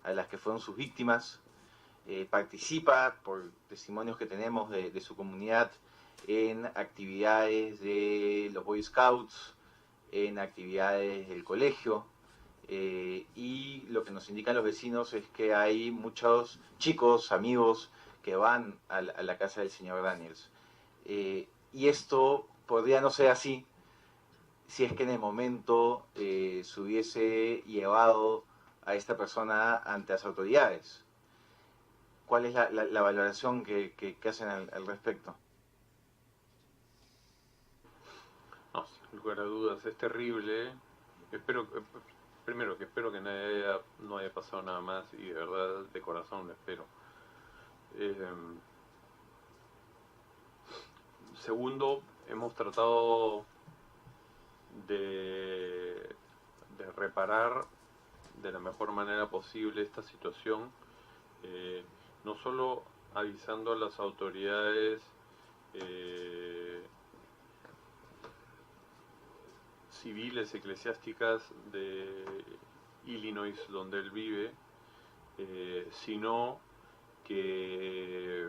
a las que fueron sus víctimas, participa, por testimonios que tenemos de su comunidad, en actividades de los Boy Scouts, en actividades del colegio, y lo que nos indican los vecinos es que hay muchos chicos, amigos, que van a la casa del señor Daniels. Y esto podría no ser así si es que en el momento se hubiese llevado a esta persona ante las autoridades. ¿Cuál es la valoración que hacen al respecto? No, sin lugar a dudas, es terrible. Espero, primero que espero que no haya pasado nada más y de verdad de corazón lo espero. Eh, Segundo, hemos tratado de, de reparar de la mejor manera posible esta situación, eh, no solo avisando a las autoridades eh, civiles, eclesiásticas de Illinois, donde él vive, sino que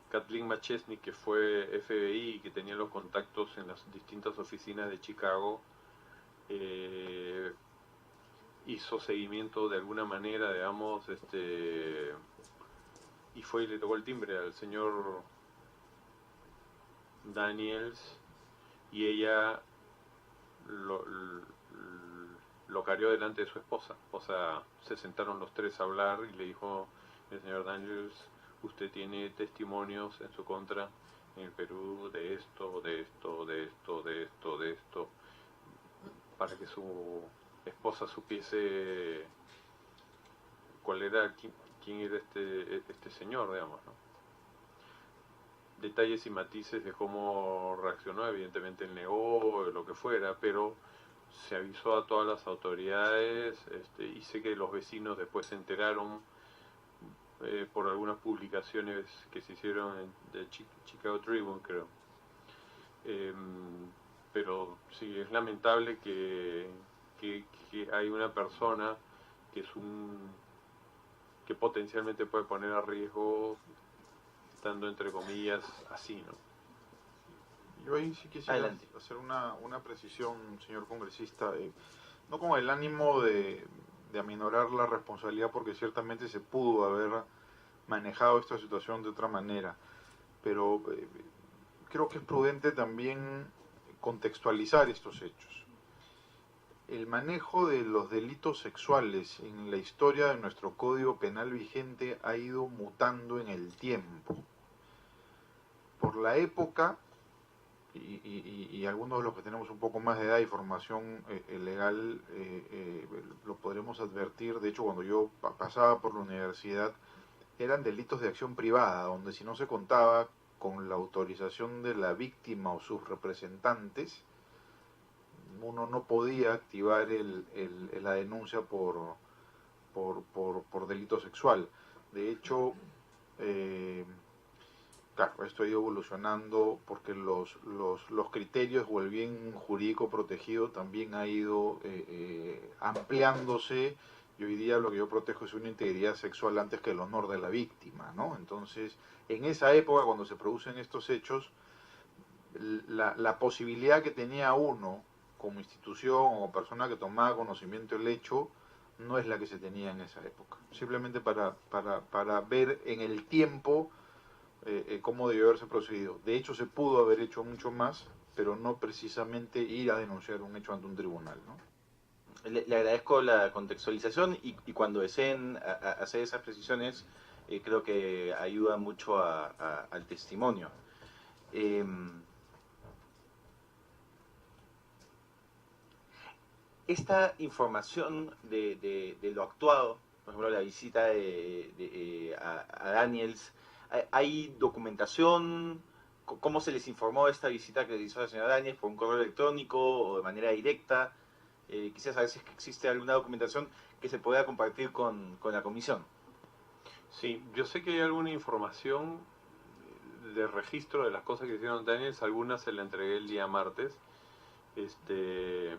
Kathleen McChesney, que fue FBI y que tenía los contactos en las distintas oficinas de Chicago, eh, hizo seguimiento de alguna manera, digamos, y fue y le tocó el timbre al señor Daniels y ella lo, lo carió delante de su esposa. O sea, se sentaron los tres a hablar y le dijo el señor Daniels, usted tiene testimonios en su contra en el Perú de esto, de esto, de esto, de esto, de esto, para que su esposa supiese cuál era, quién era este señor, digamos, ¿no? Detalles y matices de cómo reaccionó, evidentemente él negó, lo que fuera, pero se avisó a todas las autoridades, y sé que los vecinos después se enteraron por algunas publicaciones que se hicieron de Chicago Tribune, creo. Eh, pero sí, es lamentable que hay una persona que es que potencialmente puede poner a riesgo estando entre comillas así, ¿no? Yo ahí sí quisiera Adelante. hacer una precisión, señor congresista, no con el ánimo de aminorar la responsabilidad, porque ciertamente se pudo haber manejado esta situación de otra manera, pero creo que es prudente también contextualizar estos hechos. El manejo de los delitos sexuales en la historia de nuestro Código Penal vigente ha ido mutando en el tiempo. Por la época, y algunos de los que tenemos un poco más de edad y formación legal lo podremos advertir. De hecho, cuando yo pasaba por la universidad, eran delitos de acción privada, donde si no se contaba con la autorización de la víctima o sus representantes, uno no podía activar la denuncia por delito sexual. De hecho, claro, esto ha ido evolucionando porque los criterios o el bien jurídico protegido también ha ido ampliándose, y hoy día lo que yo protejo es una integridad sexual antes que el honor de la víctima, ¿no? Entonces, en esa época, cuando se producen estos hechos, la posibilidad que tenía uno como institución o persona que tomaba conocimiento del hecho no es la que se tenía en esa época. Simplemente para ver en el tiempo cómo debió haberse procedido. De hecho, se pudo haber hecho mucho más, pero no precisamente ir a denunciar un hecho ante un tribunal, ¿no? Le agradezco la contextualización y cuando deseen hacer esas precisiones, creo que ayuda mucho al testimonio. Eh, esta información de lo actuado, por ejemplo, la visita a Daniels, ¿hay documentación? ¿Cómo se les informó de esta visita que hizo la señora Daniels? ¿Por un correo electrónico o de manera directa? Quisiera saber si es que existe alguna documentación que se pueda compartir con la comisión. Sí, yo sé que hay alguna información de registro de las cosas que hicieron Daniels, algunas se la entregué el día martes. Este,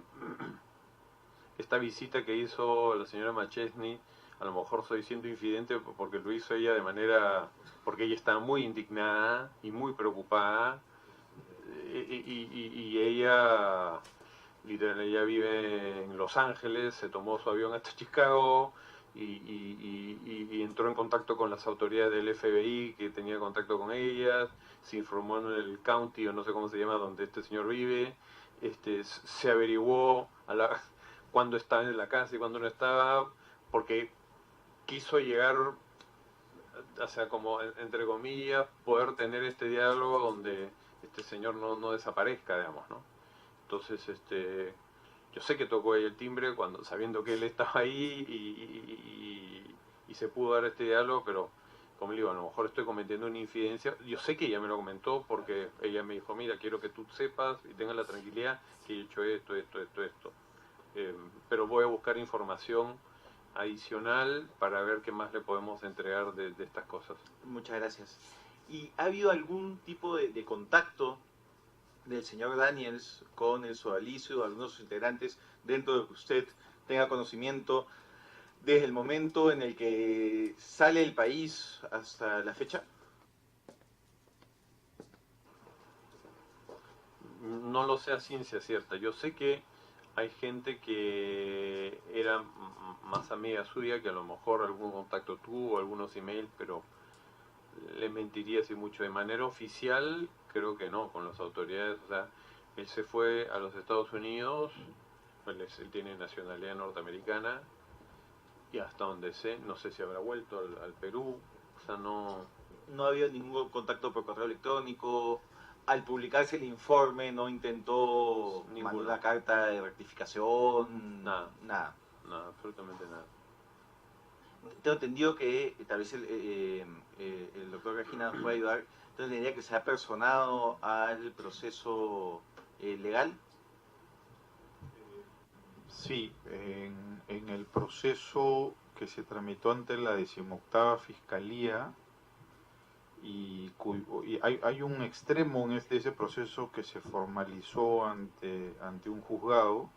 esta visita que hizo la señora Machesney, a lo mejor estoy siendo infidente porque lo hizo ella de manera, porque ella estaba muy indignada y muy preocupada, y ella, literal, ella vive en Los Ángeles, se tomó su avión hasta Chicago y entró en contacto con las autoridades del FBI, que tenía contacto con ellas, se informó en el county, o no sé cómo se llama, donde este señor vive, se averiguó cuándo estaba en la casa y cuándo no estaba, porque quiso llegar, o sea, como entre comillas, poder tener este diálogo donde este señor no desaparezca, digamos, ¿no? Entonces, yo sé que tocó ahí el timbre cuando sabiendo que él estaba ahí y se pudo dar este diálogo, pero como le digo, a lo mejor estoy cometiendo una infidencia. Yo sé que ella me lo comentó porque ella me dijo, mira, quiero que tú sepas y tengas la tranquilidad que he hecho esto. Pero voy a buscar información adicional para ver qué más le podemos entregar de estas cosas. Muchas gracias. ¿Y ha habido algún tipo de contacto del señor Daniels con el sodalicio o algunos de sus integrantes dentro de lo que usted tenga conocimiento desde el momento en el que sale del país hasta la fecha? No lo sé a ciencia cierta. Yo sé que hay gente que era más amiga suya, que a lo mejor algún contacto tuvo, algunos emails, pero le mentiría si mucho. De manera oficial, creo que no, con las autoridades. O sea, él se fue a los Estados Unidos, él tiene nacionalidad norteamericana, y hasta donde sé, no sé si habrá vuelto al Perú. O sea, no... No ha habido ningún contacto por correo electrónico. Al publicarse el informe no intentó mandar una carta de rectificación. Nada. Nada. Nada, absolutamente nada. Tengo entendido que tal vez el doctor Regina nos puede ayudar. Tengo entendido que se ha personado al proceso legal. Sí, en el proceso que se tramitó ante la 18ª Fiscalía, y hay un extremo en ese proceso que se formalizó ante un juzgado,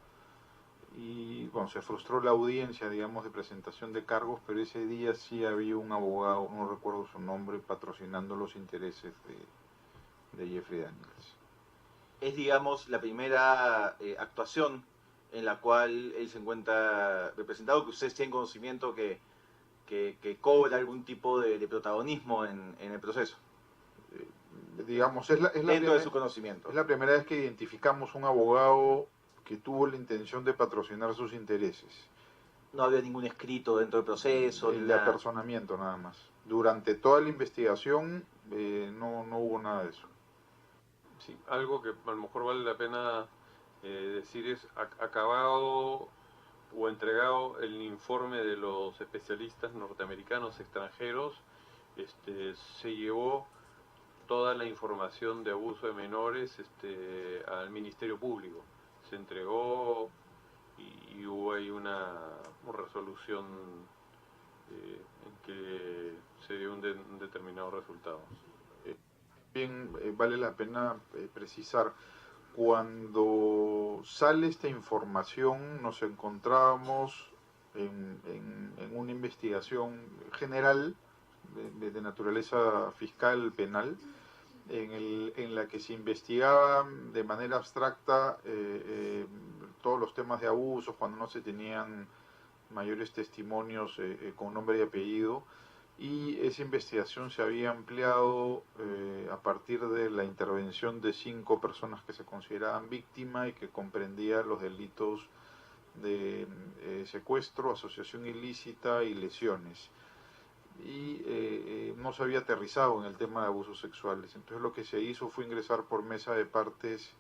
y bueno, se frustró la audiencia, digamos, de presentación de cargos, pero ese día sí había un abogado, no recuerdo su nombre, patrocinando los intereses de Jeffrey Daniels. Es, digamos, la primera actuación en la cual él se encuentra representado, que ustedes tienen conocimiento que cobra algún tipo de protagonismo en el proceso. Digamos, dentro de su conocimiento. Es la primera vez que identificamos un abogado que tuvo la intención de patrocinar sus intereses. No había ningún escrito dentro del proceso. El de apersonamiento nada más. Durante toda la investigación no hubo nada de eso. Sí, algo que a lo mejor vale la pena decir es, acabado o entregado el informe de los especialistas norteamericanos extranjeros, se llevó toda la información de abuso de menores al Ministerio Público. Se entregó y hubo ahí una resolución en que se dio un determinado resultado. Bien, vale la pena precisar, cuando sale esta información nos encontrábamos en una investigación general de naturaleza fiscal, penal, en la que se investigaba de manera abstracta todos los temas de abusos, cuando no se tenían mayores testimonios con nombre y apellido, y esa investigación se había ampliado a partir de la intervención de 5 personas que se consideraban víctimas y que comprendía los delitos de secuestro, asociación ilícita y lesiones. Y no se había aterrizado en el tema de abusos sexuales. Entonces lo que se hizo fue ingresar por mesa de partes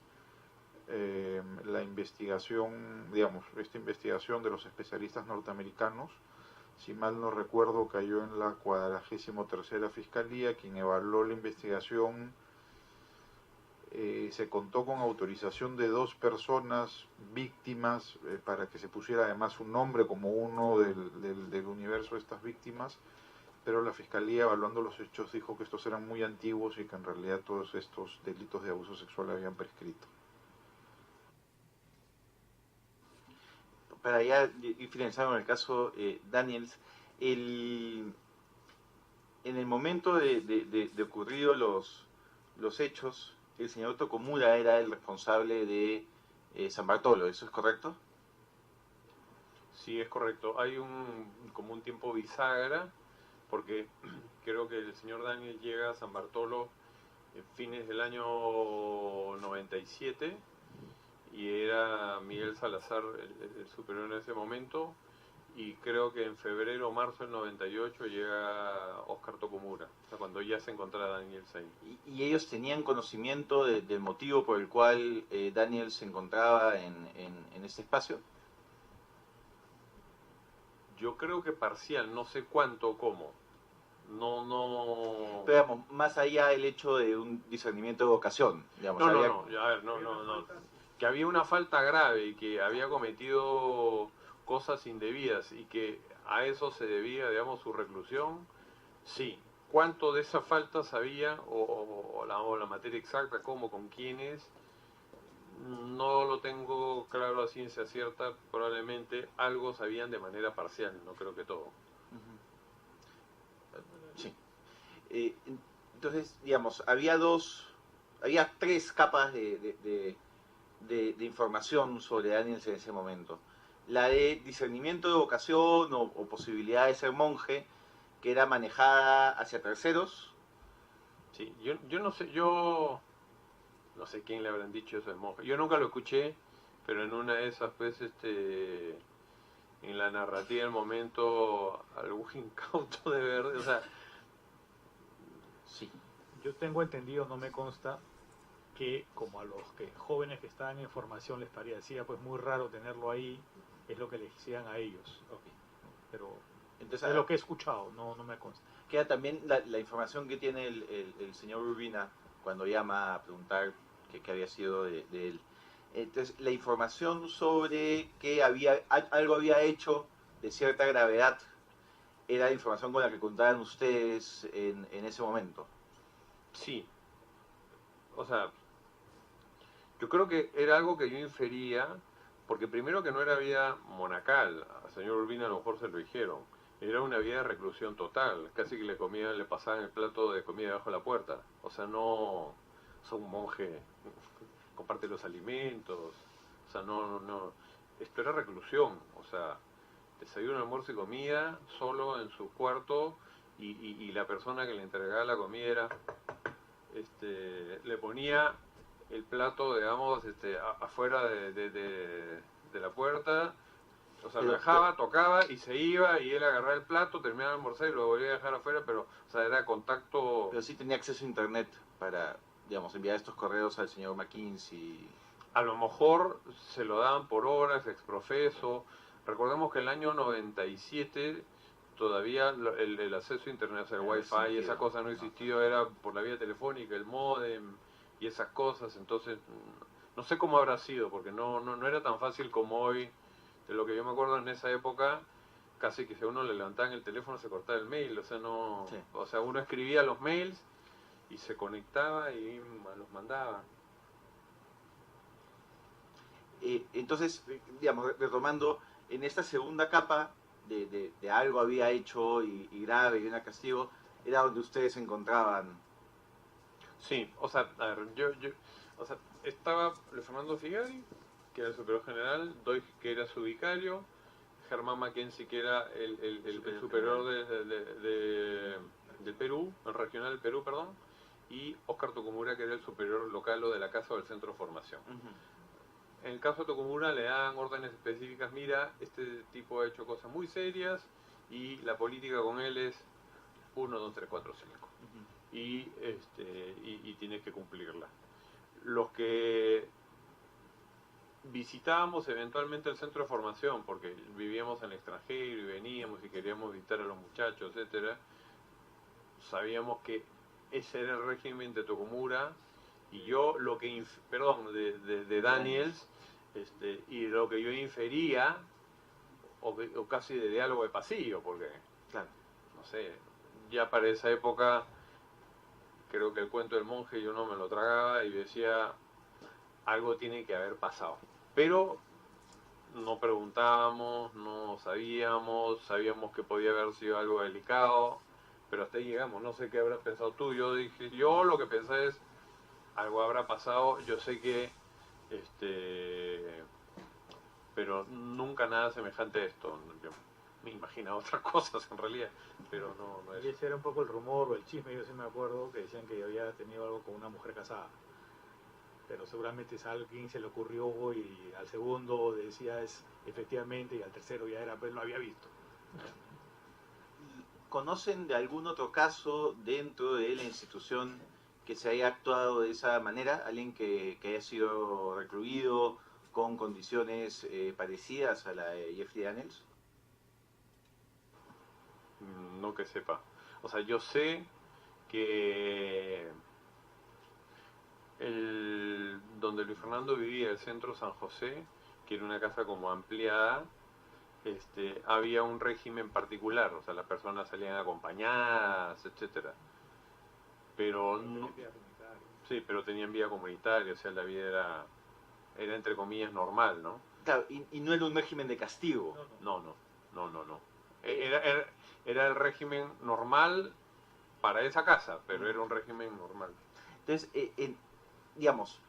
la investigación, digamos, esta investigación de los especialistas norteamericanos. Si mal no recuerdo, cayó en la 43ª Fiscalía, quien evaluó la investigación. Se contó con autorización de 2 personas víctimas para que se pusiera además un nombre como uno del universo de estas víctimas, pero la Fiscalía, evaluando los hechos, dijo que estos eran muy antiguos y que en realidad todos estos delitos de abuso sexual habían prescrito. para ya ir finalizando en el caso Daniels, en el momento de ocurrido los hechos, el señor Tokomura era el responsable de San Bartolo, ¿eso es correcto? Sí, es correcto. Hay como un tiempo bisagra, porque creo que el señor Daniel llega a San Bartolo en fines del año 97 y era Miguel Salazar el superior en ese momento, y creo que en febrero o marzo del 98 llega Oscar Tokomura, o sea, cuando ya se encontraba Daniel ahí. ¿Y ellos tenían conocimiento del motivo por el cual Daniel se encontraba en este espacio? Yo creo que parcial, no sé cuánto o cómo. No. Pero digamos, más allá del hecho de un discernimiento de vocación, digamos, No, había... a ver, no. Que había una falta grave y que había cometido cosas indebidas y que a eso se debía, digamos, su reclusión, sí. ¿Cuánto de esa falta sabía o la materia exacta, cómo, con quiénes? No lo tengo claro a ciencia cierta, probablemente algo sabían de manera parcial, no creo que todo. Sí. Entonces, digamos, había tres capas de información sobre Daniels en ese momento. La de discernimiento de vocación o posibilidad de ser monje, que era manejada hacia terceros. Sí, yo no sé quién le habrán dicho eso de monje. Yo nunca lo escuché, pero en una de esas, pues, en la narrativa del momento, algún incauto de verde, o sea... Sí. Yo tengo entendido, no me consta, que como a los jóvenes que estaban en formación les parecía pues muy raro tenerlo ahí, es lo que les decían a ellos. Okay. Pero Entonces, es lo que he escuchado, no me consta. Queda también la información que tiene el señor Urbina cuando llama a preguntar qué había sido de él. Entonces, la información sobre que algo había hecho de cierta gravedad era la información con la que contaban ustedes en ese momento. Sí. O sea, yo creo que era algo que yo infería, porque primero que no era vida monacal, al señor Urbina a lo mejor se lo dijeron, era una vida de reclusión total, casi que le pasaban el plato de comida debajo de la puerta, o sea, no son un monje, comparte los alimentos, o sea, no, esto era reclusión, o sea, desayuno, almuerzo y comida, solo en su cuarto, y la persona que le entregaba la comida era, le ponía el plato, digamos, afuera de la puerta, o sea, lo dejaba, tocaba y se iba, y él agarraba el plato, terminaba de almorzar y lo volvía a dejar afuera, pero, o sea, era contacto... Pero sí tenía acceso a internet para, digamos, enviar estos correos al señor McKinsey. A lo mejor se lo daban por horas, exprofeso. Recordemos que el año 97 todavía el acceso a internet, o sea, el wifi, esa cosa no existió, era por la vía telefónica, el módem y esas cosas, entonces no sé cómo habrá sido, porque no era tan fácil como hoy. De lo que yo me acuerdo en esa época, casi que si a uno le levantaban el teléfono se cortaba el mail, o sea, no, Sí. o sea, uno escribía los mails y se conectaba y los mandaba. Entonces, digamos, retomando, en esta segunda capa de algo había hecho y grave y un castigo, era donde ustedes se encontraban. Sí, o sea, a ver, o sea, estaba Luis Fernando Figari, que era el superior general, Doig, que era su vicario, Germán Mackenzie, que era el superior del Perú, el regional del Perú, perdón, y Oscar Tokomura, que era el superior local o de la casa o del centro de formación. En el caso de Tokomura le dan órdenes específicas, mira, este tipo ha hecho cosas muy serias y la política con él es 1, 2, 3, 4, 5. Y tienes que cumplirla. Los que visitábamos eventualmente el centro de formación, porque vivíamos en el extranjero y veníamos y queríamos visitar a los muchachos, etcétera, sabíamos que ese era el régimen de Tokomura, y yo lo que de Daniels, y lo que yo infería, o casi de diálogo de pasillo, porque Claro. no sé, ya para esa época creo que el cuento del monje yo no me lo tragaba y decía, algo tiene que haber pasado. Pero no preguntábamos, no sabíamos, sabíamos que podía haber sido algo delicado, pero hasta ahí llegamos. No sé qué habrás pensado tú. Yo dije, yo lo que pensé es, algo habrá pasado. Yo sé que, pero nunca nada semejante a esto. Yo me imaginaba otras cosas en realidad, pero no Y es. ese era un poco el rumor o el chisme, yo sí me acuerdo, que decían que había tenido algo con una mujer casada. Pero seguramente a alguien se le ocurrió y al segundo decía es efectivamente y al tercero ya era, pues lo había visto. ¿Conocen de algún otro caso dentro de la institución que se haya actuado de esa manera? ¿Alguien que haya sido recluido con condiciones parecidas a la de Jeffrey Daniels? No que sepa. O sea, yo sé que donde Luis Fernando vivía, el centro San José, que era una casa como ampliada, había un régimen particular, o sea, las personas salían acompañadas, etcétera. Pero no, sí, pero tenían vida comunitaria, o sea, la vida era entre comillas normal, ¿no? Claro, y no era un régimen de castigo. No. Era el régimen normal para esa casa, pero era un régimen normal. Entonces, digamos,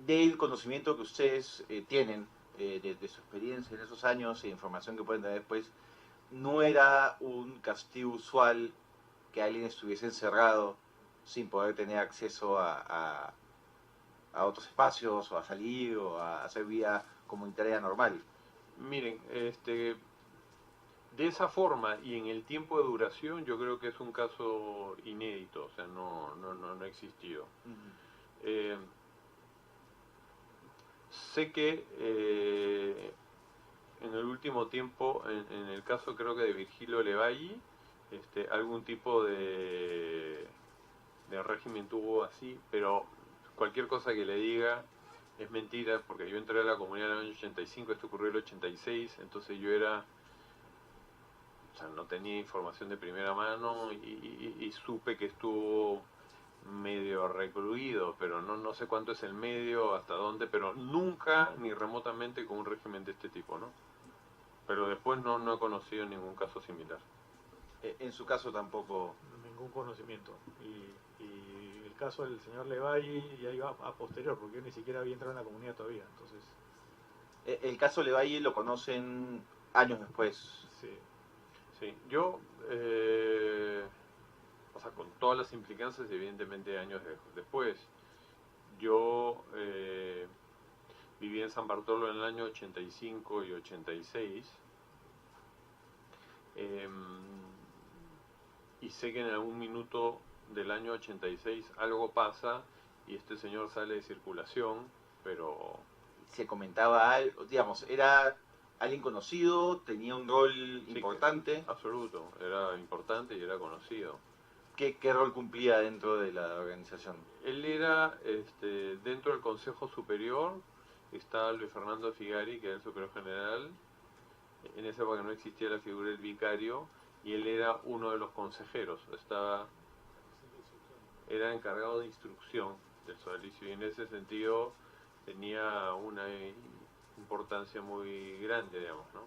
del conocimiento que ustedes tienen, de su experiencia en esos años e información que pueden tener después, no era un castigo usual que alguien estuviese encerrado sin poder tener acceso a otros espacios o a salir o a hacer vida comunitaria normal. Miren, de esa forma y en el tiempo de duración, yo creo que es un caso inédito, o sea, no ha existido. Eh, sé que en el último tiempo, en el caso creo que de Virgilio Levalli, algún tipo de régimen tuvo así, pero cualquier cosa que le diga es mentira, porque yo entré a la comunidad en el año 85, esto ocurrió en el 86, entonces yo era, o sea, no tenía información de primera mano y supe que estuvo medio recluido, pero no sé cuánto es el medio, hasta dónde, pero nunca ni remotamente con un régimen de este tipo, ¿no? Pero después no he conocido ningún caso similar. En su caso tampoco. Ningún conocimiento. Y el caso del señor Levalli ya iba a posterior, porque yo ni siquiera había entrado en la comunidad todavía. Entonces, El caso Levalle lo conocen años después. sí. Sí, yo, o sea, con todas las implicancias, evidentemente años después, yo viví en San Bartolo en el año 85 y 86, y sé que en algún minuto del año 86 algo pasa y este señor sale de circulación, pero Se comentaba algo, digamos, era alguien conocido, tenía un rol sí, importante. absoluto, era importante y era conocido. ¿Qué rol cumplía dentro de la organización? Él era, dentro del Consejo Superior, estaba Luis Fernando Figari, que era el superior general. En esa época no existía la figura del vicario, y él era uno de los consejeros. Era encargado de instrucción del sodalicio, y en ese sentido tenía una importancia muy grande, digamos, ¿no?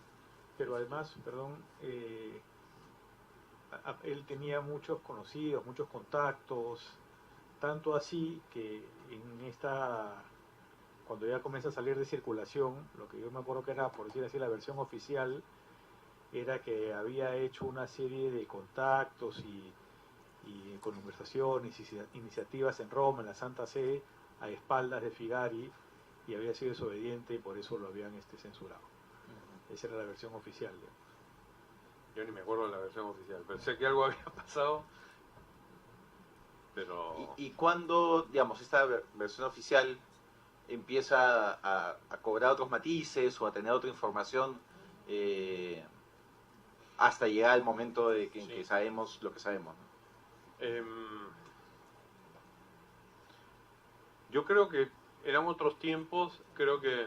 Pero además, perdón, él tenía muchos conocidos, muchos contactos, tanto así que cuando ya comienza a salir de circulación, lo que yo me acuerdo que era, por decir así, la versión oficial, era que había hecho una serie de contactos y conversaciones y iniciativas en Roma, en la Santa Sede, a espaldas de Figari, y había sido desobediente y por eso lo habían censurado. Esa era la versión oficial. Yo ni me acuerdo de la versión oficial, pero sé que algo había pasado, pero... Y cuando, digamos, esta versión oficial empieza a cobrar otros matices o a tener otra información hasta llegar al momento de que, en Sí. que sabemos lo que sabemos, ¿no? Yo creo que eran otros tiempos, creo que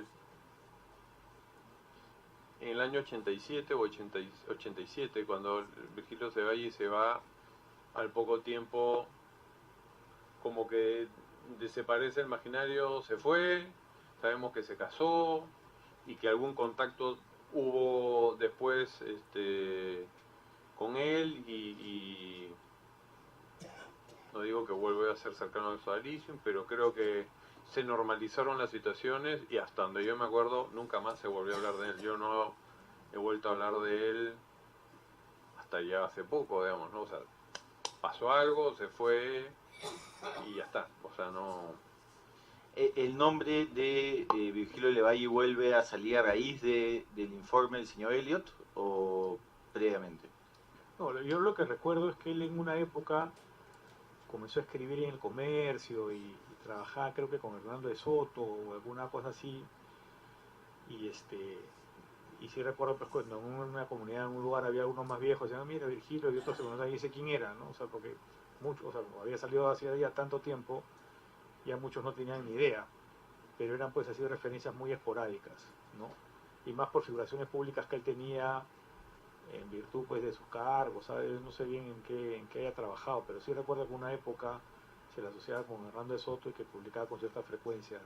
en el año 87 o 87, cuando Virgilio Ceballos se va, al poco tiempo como que desaparece el imaginario, se fue, sabemos que se casó, y que algún contacto hubo después con él y no digo que vuelva a ser cercano al sodalicio, pero creo que se normalizaron las situaciones y hasta donde yo me acuerdo nunca más se volvió a hablar de él. Yo no he vuelto a hablar de él hasta ya hace poco, digamos, ¿no? O sea, pasó algo, se fue y ya está. O sea, no... ¿El nombre de Virgilio Levalle vuelve a salir a raíz del informe del señor Elliot o previamente? No, yo lo que recuerdo es que él en una época comenzó a escribir en El Comercio y trabajaba creo que con Hernando de Soto o alguna cosa así. Y y sí recuerdo pues cuando en una comunidad, en un lugar había unos más viejos, decían, mira Virgilio, y otros no sabían quién era, ¿no? O sea, porque muchos, o sea, como había salido hacía ya tanto tiempo, ya muchos no tenían ni idea, pero eran pues así referencias muy esporádicas, ¿no? Y más por figuraciones públicas que él tenía en virtud pues de sus cargos, ¿sabes? No sé bien en qué haya trabajado, pero sí recuerdo que una época se la asociaba con Hernando de Soto y que publicaba con cierta frecuencia,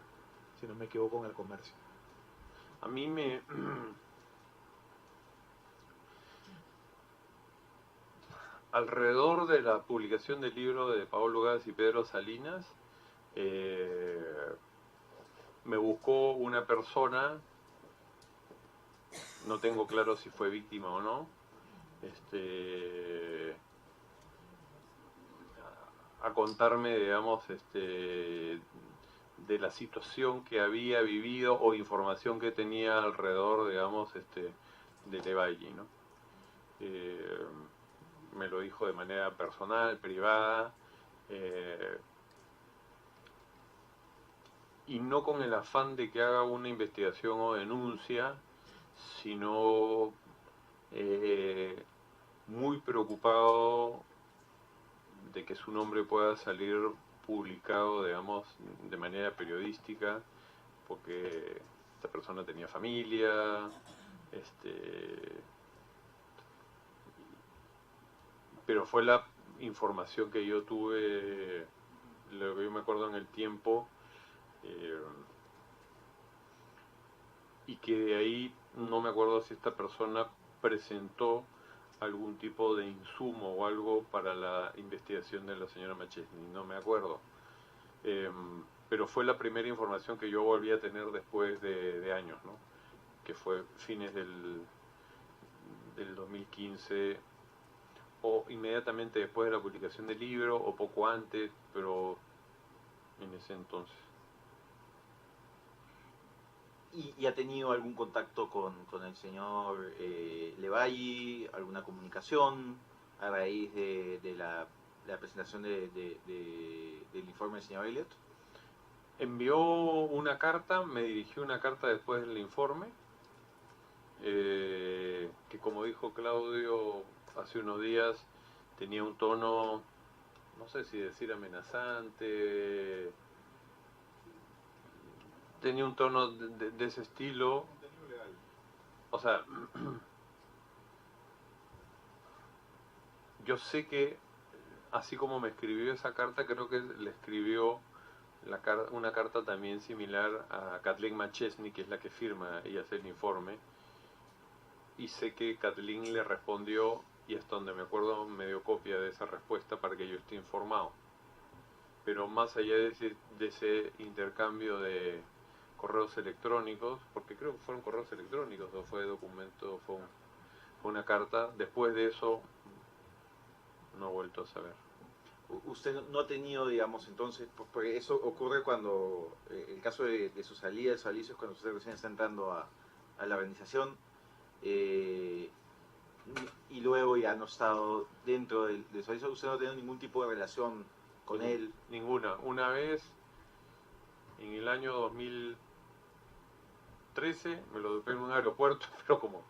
si no me equivoco, en El Comercio. A mí me... Alrededor de la publicación del libro de Pablo Gás y Pedro Salinas, me buscó una persona, no tengo claro si fue víctima o no, a contarme, digamos, de la situación que había vivido o información que tenía alrededor, digamos, de Levalle, ¿no? Me lo dijo de manera personal, privada, y no con el afán de que haga una investigación o denuncia, sino muy preocupado de que su nombre pueda salir publicado, digamos, de manera periodística, porque esta persona tenía familia, pero fue la información que yo tuve, lo que yo me acuerdo en el tiempo, y que de ahí no me acuerdo si esta persona presentó algún tipo de insumo o algo para la investigación de la señora Machesney, no me acuerdo. Pero fue la primera información que yo volví a tener después de años, ¿no? Que fue fines del 2015 o inmediatamente después de la publicación del libro o poco antes, pero en ese entonces. ¿Y ha tenido algún contacto con el señor Levalle, alguna comunicación a raíz de la presentación del informe del señor Elliot? Envió una carta, me dirigió una carta después del informe, que como dijo Claudio hace unos días, tenía un tono, no sé si decir amenazante, tenía un tono de ese estilo. O sea, yo sé que así como me escribió esa carta, creo que le escribió una carta también similar a Kathleen Machesney, que es la que firma y hace el informe, y sé que Kathleen le respondió, y hasta donde me acuerdo me dio copia de esa respuesta para que yo esté informado. Pero más allá de ese intercambio de correos electrónicos, porque creo que fueron correos electrónicos, o fue documento, fue una carta, después de eso no he vuelto a saber. Usted no ha tenido, digamos, entonces, porque eso ocurre cuando, el caso de su salida, el salicio, es cuando usted recién está entrando a la organización, y luego ya no ha estado dentro del salicio, usted no ha tenido ningún tipo de relación con él. Ninguna. Una vez, en el año 2013, me lo topé en un aeropuerto, pero como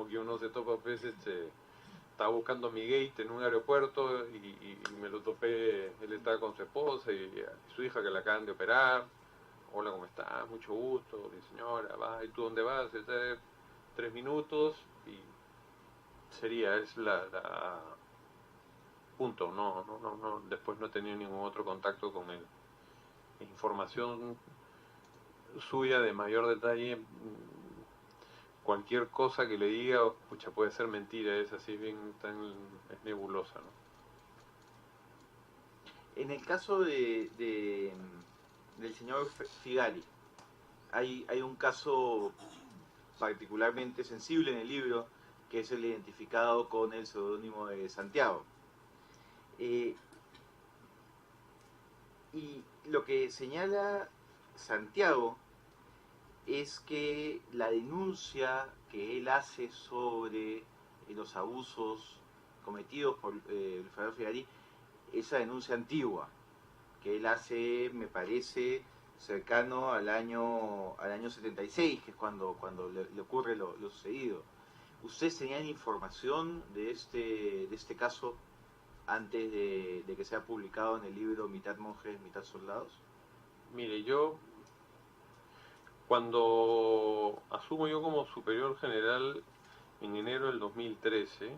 que uno se topa a veces, estaba buscando mi gate en un aeropuerto y me lo topé, él estaba con su esposa y su hija que la acaban de operar. Hola, ¿cómo estás? Mucho gusto, mi señora, ¿y tú dónde vas? 3 minutos y es la punto. No, después no he tenido ningún otro contacto con él. Información suya de mayor detalle cualquier cosa que le diga, pucha, puede ser mentira, es así bien es nebulosa, ¿no? En el caso del señor Figari, hay un caso particularmente sensible en el libro, que es el identificado con el seudónimo de Santiago. Y lo que señala Santiago es que la denuncia que él hace sobre los abusos cometidos por Fernando Figari, esa denuncia antigua, que él hace, me parece, cercano al año 76, que es cuando le ocurre lo sucedido. ¿Ustedes tenían información de este caso antes de que sea publicado en el libro Mitad monjes, mitad soldados? Mire, cuando asumo yo como superior general en enero del 2013,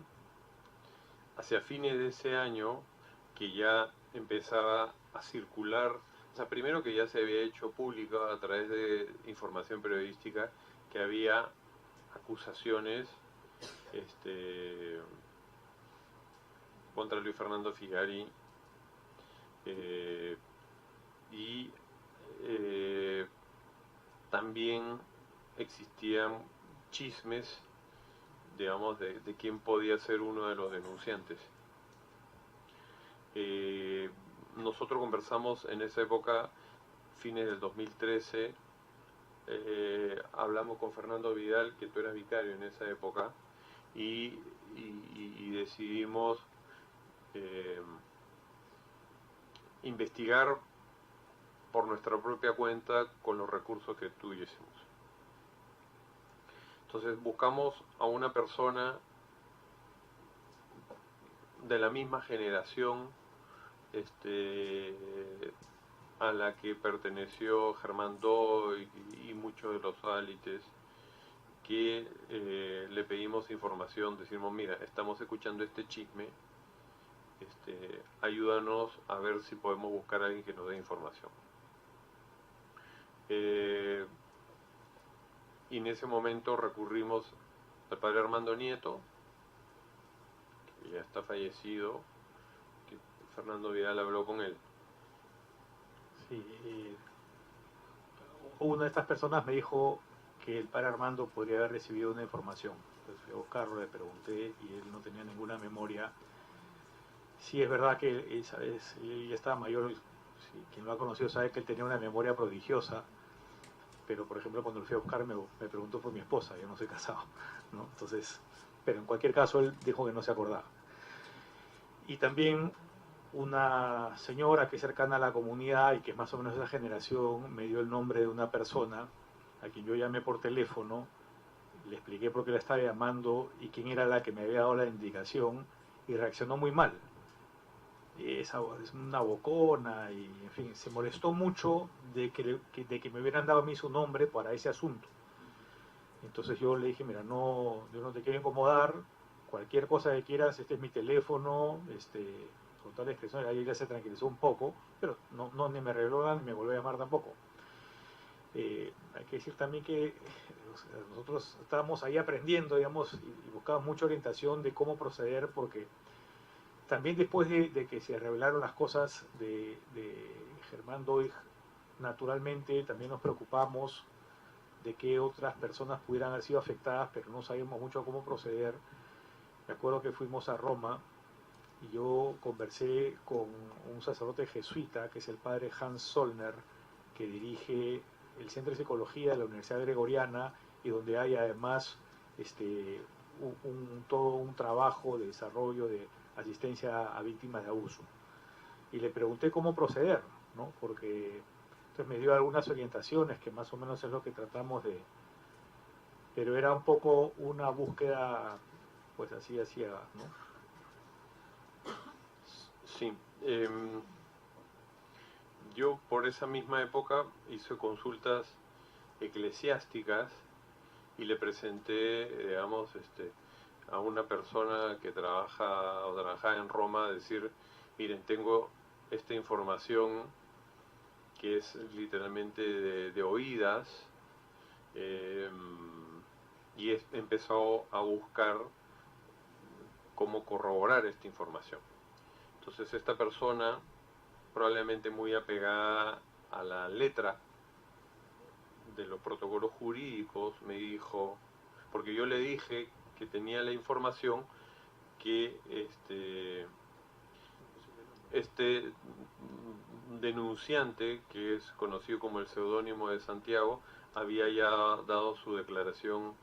hacia fines de ese año, que ya empezaba a circular, o sea, primero que ya se había hecho público a través de información periodística que había acusaciones contra Luis Fernando Figari y también existían chismes, digamos, de quién podía ser uno de los denunciantes. Nosotros conversamos en esa época, fines del 2013, hablamos con Fernando Vidal, que tú eras vicario en esa época, y decidimos investigar por nuestra propia cuenta con los recursos que tuviésemos. Entonces buscamos a una persona de la misma generación a la que perteneció Germán Doy y muchos de los álites, que le pedimos información, decimos, mira, estamos escuchando este chisme, ayúdanos a ver si podemos buscar a alguien que nos dé información. Y en ese momento recurrimos al padre Armando Nieto, que ya está fallecido, que Fernando Vidal habló con él. Sí, una de estas personas me dijo que el padre Armando podría haber recibido una información. Entonces fui a buscarlo, le pregunté y él no tenía ninguna memoria. Sí, es verdad que él ya estaba mayor, sí, quien lo ha conocido sabe que él tenía una memoria prodigiosa, pero por ejemplo cuando lo fui a buscar me preguntó por mi esposa, yo no soy casado, ¿no? Entonces, pero en cualquier caso él dijo que no se acordaba. Y también una señora que es cercana a la comunidad y que es más o menos de esa generación me dio el nombre de una persona a quien yo llamé por teléfono, le expliqué por qué la estaba llamando y quién era la que me había dado la indicación, y reaccionó muy mal. Es una bocona y en fin, se molestó mucho de que me hubieran dado a mí su nombre para ese asunto. Entonces yo le dije, mira, yo no te quiero incomodar, cualquier cosa que quieras, este es mi teléfono, con toda la expresión. Ahí ella se tranquilizó un poco, pero no ni me reveló nada ni me volvió a llamar tampoco. Hay que decir también que nosotros estábamos ahí aprendiendo, digamos, y buscábamos mucha orientación de cómo proceder, porque también después de que se revelaron las cosas de Germán Doig, naturalmente también nos preocupamos de que otras personas pudieran haber sido afectadas, pero no sabíamos mucho cómo proceder. Me acuerdo que fuimos a Roma y yo conversé con un sacerdote jesuita, que es el padre Hans Zollner, que dirige el Centro de Psicología de la Universidad Gregoriana, y donde hay además todo un trabajo de desarrollo de asistencia a víctimas de abuso. Y le pregunté cómo proceder, ¿no? Porque entonces me dio algunas orientaciones que más o menos es lo que tratamos de... Pero era un poco una búsqueda, pues así hacía, ¿no? Sí. Yo por esa misma época hice consultas eclesiásticas y le presenté, digamos, a una persona que trabajaba en Roma, decir, miren, tengo esta información que es literalmente de oídas, y empezó a buscar cómo corroborar esta información. Entonces esta persona, probablemente muy apegada a la letra de los protocolos jurídicos, me dijo, porque yo le dije que tenía la información que este denunciante, que es conocido como el seudónimo de Santiago, había ya dado su declaración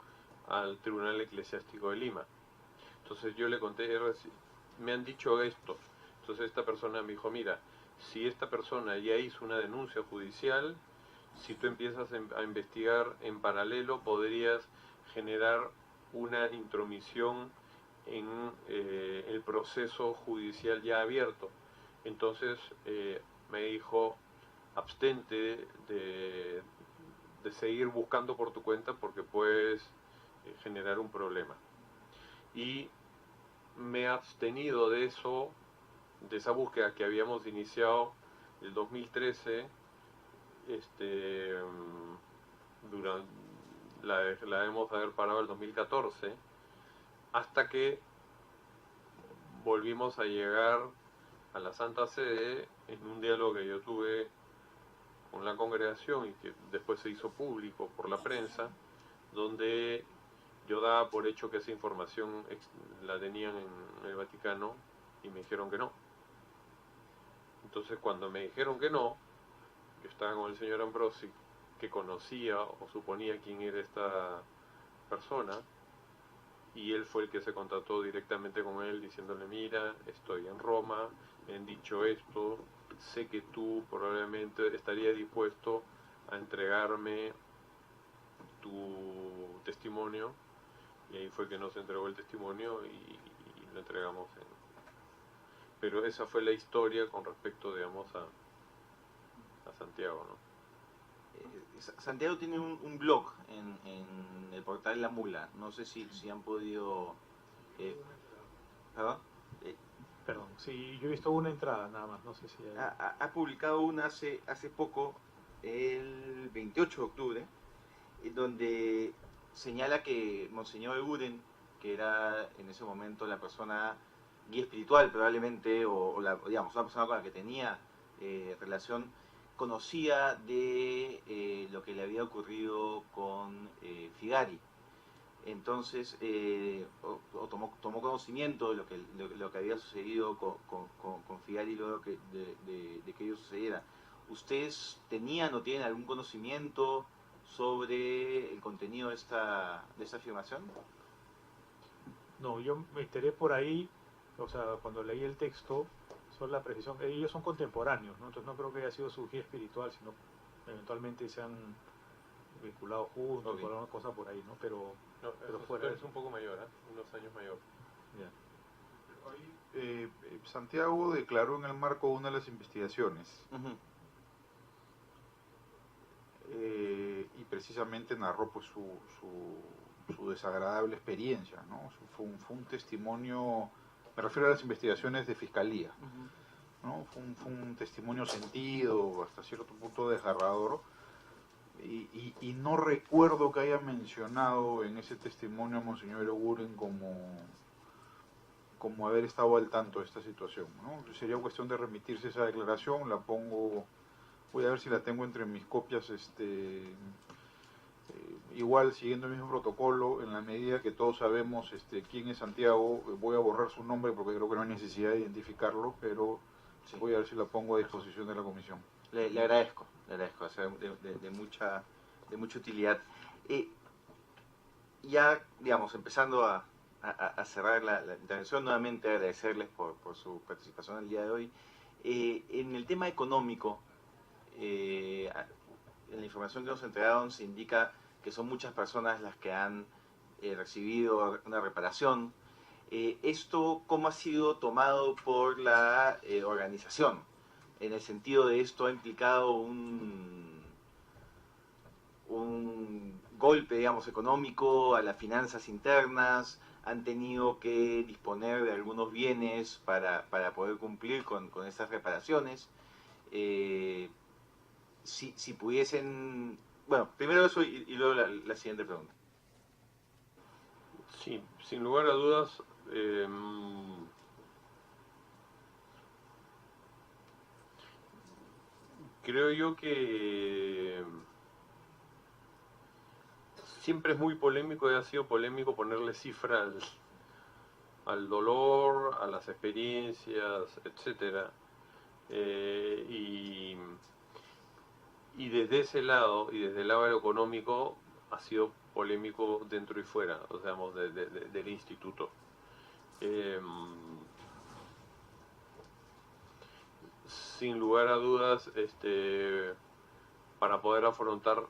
al Tribunal Eclesiástico de Lima. Entonces yo le conté, me han dicho esto. Entonces esta persona me dijo, mira, si esta persona ya hizo una denuncia judicial, si tú empiezas a investigar en paralelo, podrías generar una intromisión en el proceso judicial ya abierto. Entonces me dijo, abstente de seguir buscando por tu cuenta porque puedes generar un problema. Y me he abstenido de eso, de esa búsqueda que habíamos iniciado el 2013, la debemos haber parado el 2014, hasta que volvimos a llegar a la Santa Sede en un diálogo que yo tuve con la congregación y que después se hizo público por la prensa, donde yo daba por hecho que esa información la tenían en el Vaticano y me dijeron que no. Entonces cuando me dijeron que no, yo estaba con el señor Ambrosi, que conocía o suponía quién era esta persona, y él fue el que se contactó directamente con él diciéndole, mira, estoy en Roma, me han dicho esto, sé que tú probablemente estarías dispuesto a entregarme tu testimonio, y ahí fue que nos entregó el testimonio y lo entregamos. Pero esa fue la historia con respecto, digamos, a Santiago, ¿no? Santiago tiene un blog en el portal La Mula. No sé si han podido... ¿Perdón? Perdón, sí, yo he visto una entrada nada más, no sé si hay... Ha publicado una hace poco, el 28 de octubre, donde señala que Monseñor Eguren, que era en ese momento la persona guía espiritual probablemente, digamos, una persona con la que tenía relación, conocía de lo que le había ocurrido con Figari. Entonces tomó conocimiento de lo que había sucedido con Figari luego de que ello sucediera. ¿Ustedes tenían o tienen algún conocimiento sobre el contenido de esta afirmación? No, yo me enteré por ahí, o sea, cuando leí el texto, son la precisión, ellos son contemporáneos, ¿no? Entonces no creo que haya sido su guía espiritual, sino eventualmente se han vinculado juntos, Okay. o alguna cosa por ahí, ¿no? Pero fuera es un poco mayor, unos años mayor. Yeah. Santiago declaró en el marco de una de las investigaciones y precisamente narró pues su desagradable experiencia, ¿no? Fue un testimonio, me refiero a las investigaciones de fiscalía, ¿no? Fue un testimonio sentido, hasta cierto punto desgarrador, y no recuerdo que haya mencionado en ese testimonio a Monseñor Eguren como haber estado al tanto de esta situación, ¿no? Sería cuestión de remitirse esa declaración, la pongo, voy a ver si la tengo entre mis copias, igual siguiendo el mismo protocolo, en la medida que todos sabemos quién es Santiago, voy a borrar su nombre porque creo que no hay necesidad de identificarlo, pero sí, voy a ver si la pongo a disposición de la comisión. Le agradezco, de mucha utilidad. Ya, digamos, empezando a cerrar la intervención, nuevamente agradecerles por su participación el día de hoy. En el tema económico, en la información que nos entregaron se indica que son muchas personas las que han recibido una reparación. ¿Esto cómo ha sido tomado por la organización? En el sentido de esto ha implicado un golpe, digamos, económico a las finanzas internas, han tenido que disponer de algunos bienes para poder cumplir con esas reparaciones. Si pudiesen... Bueno, primero eso y luego la siguiente pregunta. Sí, sin lugar a dudas, creo yo que siempre es muy polémico y ha sido polémico ponerle cifra al dolor, a las experiencias, etcétera. Y desde ese lado, y desde el lado económico, ha sido polémico dentro y fuera, o sea, del instituto. Sin lugar a dudas, para poder afrontar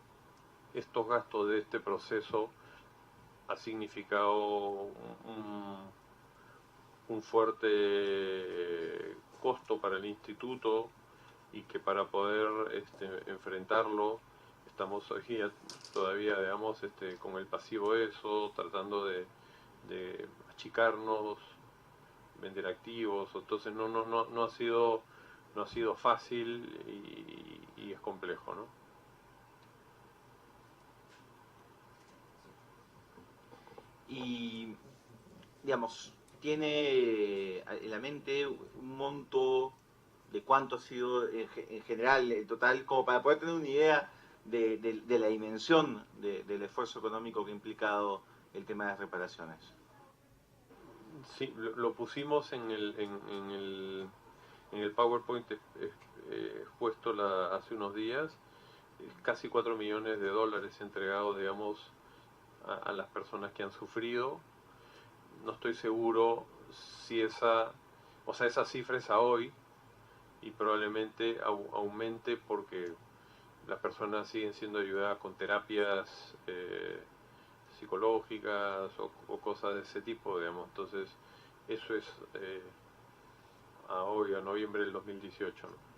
estos gastos de este proceso ha significado un fuerte costo para el instituto, y que para poder enfrentarlo estamos aquí todavía, digamos, con el pasivo eso, tratando de achicarnos, vender activos. Entonces no ha sido fácil, y es complejo, ¿no? Y, digamos, tiene en la mente un monto de cuánto ha sido en general el total, como para poder tener una idea de la dimensión del esfuerzo económico que ha implicado el tema de las reparaciones. Sí, lo pusimos en el PowerPoint expuesto hace unos días. Casi 4 millones de dólares entregados, digamos, a las personas que han sufrido. No estoy seguro si esa cifra es a hoy, y probablemente aumente porque las personas siguen siendo ayudadas con terapias psicológicas o cosas de ese tipo, digamos. Entonces, eso es a hoy, a noviembre del 2018, ¿no?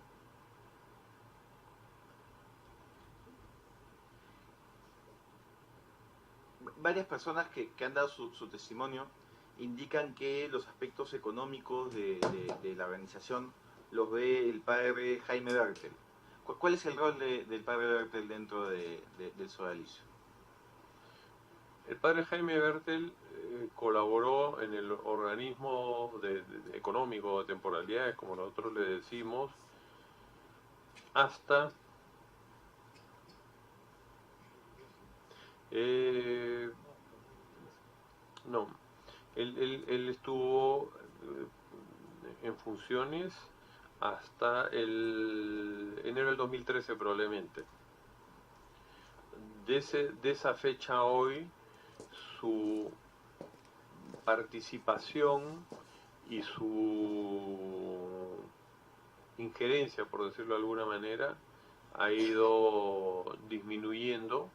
Varias personas que han dado su testimonio indican que los aspectos económicos de la organización los ve el padre Jaime Bertel. ¿Cuál es el rol del padre Bertel dentro del sodalicio? El padre Jaime Bertel colaboró en el organismo económico de temporalidades, como nosotros le decimos, hasta no, él estuvo en funciones hasta el enero del 2013 probablemente. De esa fecha a hoy, su participación y su injerencia, por decirlo de alguna manera, ha ido disminuyendo.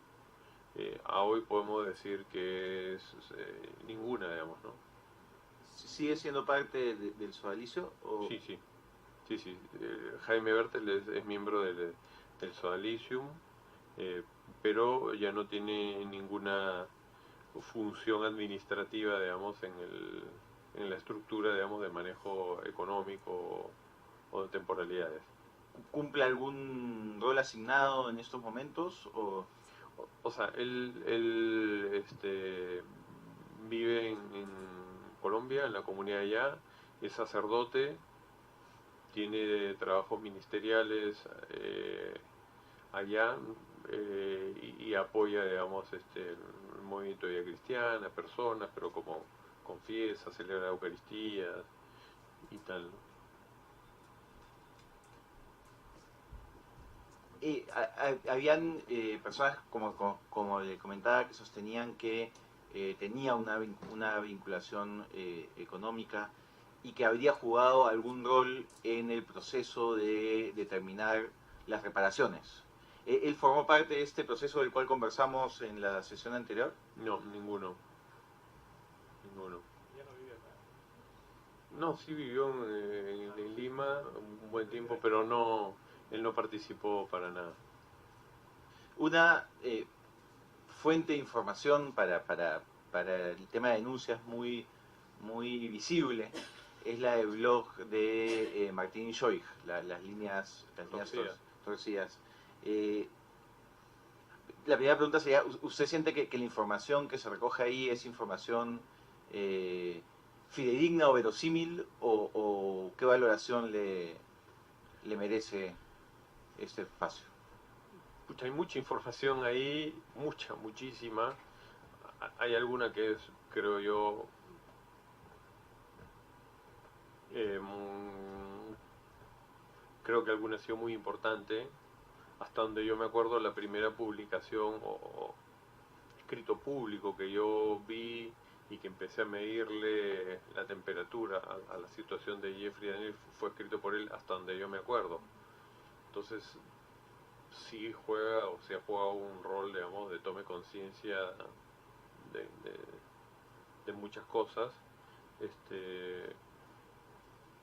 A hoy podemos decir que es ninguna, digamos, ¿no? ¿Sigue siendo parte del sodalicio? ¿O? Sí, sí. Sí, sí. Jaime Bertel es miembro del Sodalicium, pero ya no tiene ninguna función administrativa, digamos, en la estructura, digamos, de manejo económico o de temporalidades. ¿Cumple algún rol asignado en estos momentos? O sea, él vive en Colombia, en la comunidad allá, es sacerdote, tiene trabajos ministeriales allá, y apoya, digamos, el movimiento de vida cristiana, personas, pero como confiesa, celebra Eucaristías y tal, ¿no? Habían personas, como le comentaba, que sostenían que tenía una vinculación económica y que habría jugado algún rol en el proceso de determinar las reparaciones. ¿Él formó parte de este proceso del cual conversamos en la sesión anterior? No, ninguno. Ninguno. Ya no vive acá. No, sí vivió en Lima un buen tiempo, pero no, él no participó para nada. Una fuente de información para el tema de denuncias muy visible es la del blog de Martín y Joig, las líneas torcidas. la primera pregunta sería, ¿usted siente que la información que se recoge ahí es información fidedigna o verosímil, o qué valoración le merece este espacio? Pucha, hay mucha información ahí, muchísima. Hay alguna que es, creo yo, creo que alguna ha sido muy importante. Hasta donde yo me acuerdo, la primera publicación o escrito público que yo vi y que empecé a medirle la temperatura a la situación de Jeffrey Daniel fue escrito por él, hasta donde yo me acuerdo. Entonces sí juega, o sea, juega un rol, digamos, de tome conciencia de muchas cosas.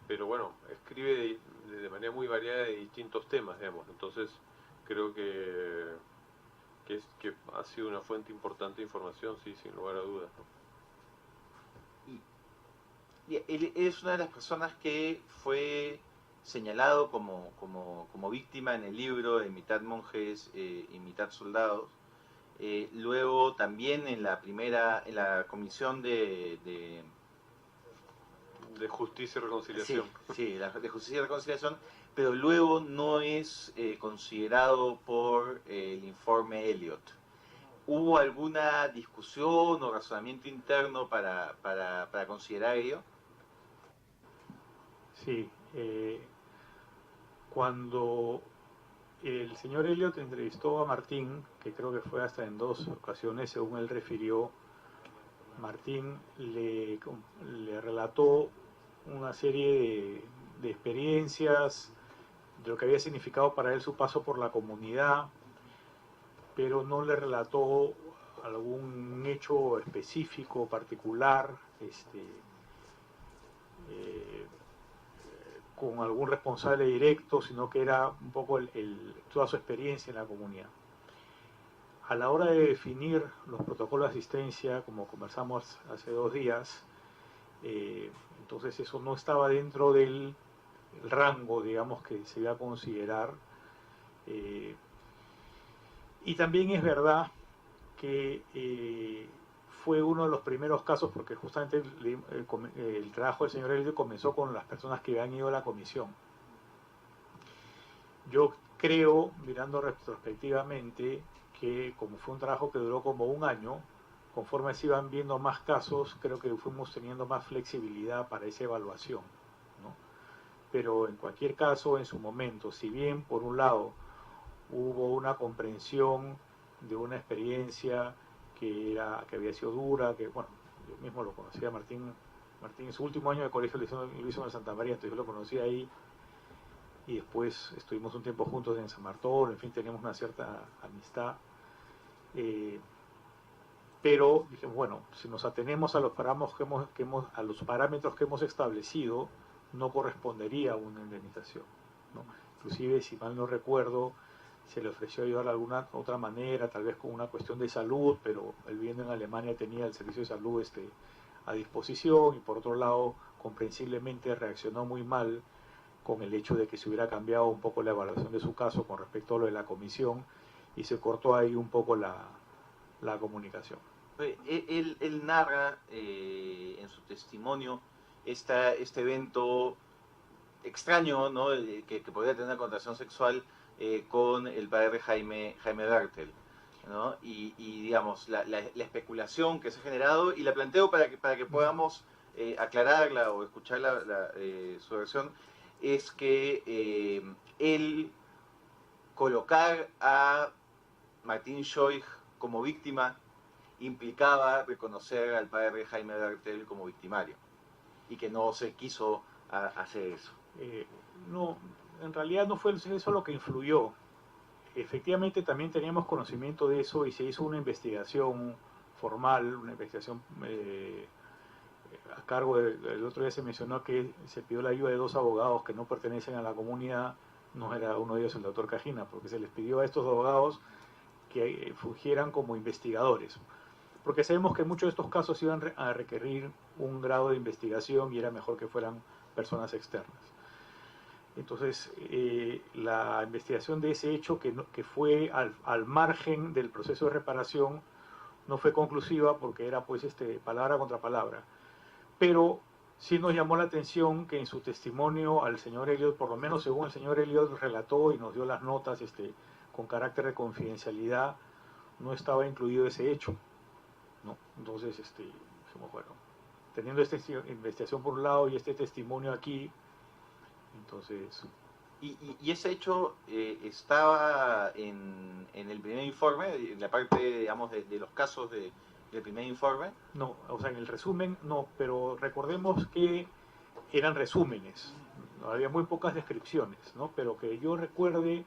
Pero bueno, escribe de manera muy variada de distintos temas, digamos. Entonces creo que ha sido una fuente importante de información, sí, sin lugar a dudas, ¿no? Y él es una de las personas que fue señalado como víctima en el libro de Mitad Monjes y Mitad Soldados. Luego también en la comisión de Justicia y Reconciliación. Sí, de Justicia y Reconciliación, pero luego no es considerado por el informe Elliot. ¿Hubo alguna discusión o razonamiento interno para considerar ello? Sí, cuando el señor Elliot entrevistó a Martín, que creo que fue hasta en 2 ocasiones, según él refirió, Martín le relató una serie de experiencias, de lo que había significado para él su paso por la comunidad, pero no le relató algún hecho específico, particular, con algún responsable directo, sino que era un poco toda su experiencia en la comunidad. A la hora de definir los protocolos de asistencia, como conversamos hace 2 días, entonces eso no estaba dentro del rango, digamos, que se iba a considerar. Y también es verdad que fue uno de los primeros casos, porque justamente el trabajo del señor Elliot comenzó con las personas que habían ido a la comisión. Yo creo, mirando retrospectivamente, que como fue un trabajo que duró como 1 año, conforme se iban viendo más casos, creo que fuimos teniendo más flexibilidad para esa evaluación, ¿no? Pero en cualquier caso, en su momento, si bien por un lado hubo una comprensión de una experiencia que había sido dura, que bueno, yo mismo lo conocía, Martín en su último año de colegio lo hizo en el Santa María, entonces yo lo conocí ahí, y después estuvimos un tiempo juntos en San Martín, en fin, teníamos una cierta amistad, pero dijimos, bueno, si nos atenemos a los parámetros que hemos establecido, no correspondería a una indemnización, ¿no? Inclusive, si mal no recuerdo, se le ofreció ayudar de alguna otra manera, tal vez con una cuestión de salud, pero él viviendo en Alemania tenía el servicio de salud a disposición, y por otro lado, comprensiblemente reaccionó muy mal con el hecho de que se hubiera cambiado un poco la evaluación de su caso con respecto a lo de la comisión, y se cortó ahí un poco la comunicación. Él narra en su testimonio este evento extraño, ¿no? que podría tener una connotación sexual con el padre Jaime Bertel, ¿no? Y digamos, la especulación que se ha generado, y la planteo para que podamos aclararla o escuchar su versión, es que él colocar a Martín Schoich como víctima implicaba reconocer al padre Jaime Bertel como victimario, y que no se quiso hacer eso. No, en realidad no fue eso lo que influyó. Efectivamente también teníamos conocimiento de eso y se hizo una investigación formal, una investigación a cargo el otro día se mencionó que se pidió la ayuda de 2 abogados que no pertenecen a la comunidad, no era uno de ellos el doctor Cajina, porque se les pidió a estos abogados que fungieran como investigadores, porque sabemos que muchos de estos casos iban a requerir un grado de investigación y era mejor que fueran personas externas. Entonces, la investigación de ese hecho, que fue al margen del proceso de reparación, no fue conclusiva porque era pues palabra contra palabra. Pero sí nos llamó la atención que en su testimonio al señor Elliot, por lo menos según el señor Elliot relató y nos dio las notas con carácter de confidencialidad, no estaba incluido ese hecho, ¿no? Entonces, dijimos, bueno, teniendo esta investigación por un lado y este testimonio aquí, entonces... Y ese hecho estaba en el primer informe, en la parte, digamos, de los casos del primer informe. No, o sea, en el resumen no, pero recordemos que eran resúmenes, ¿no? Había muy pocas descripciones, ¿no? Pero que yo recuerde,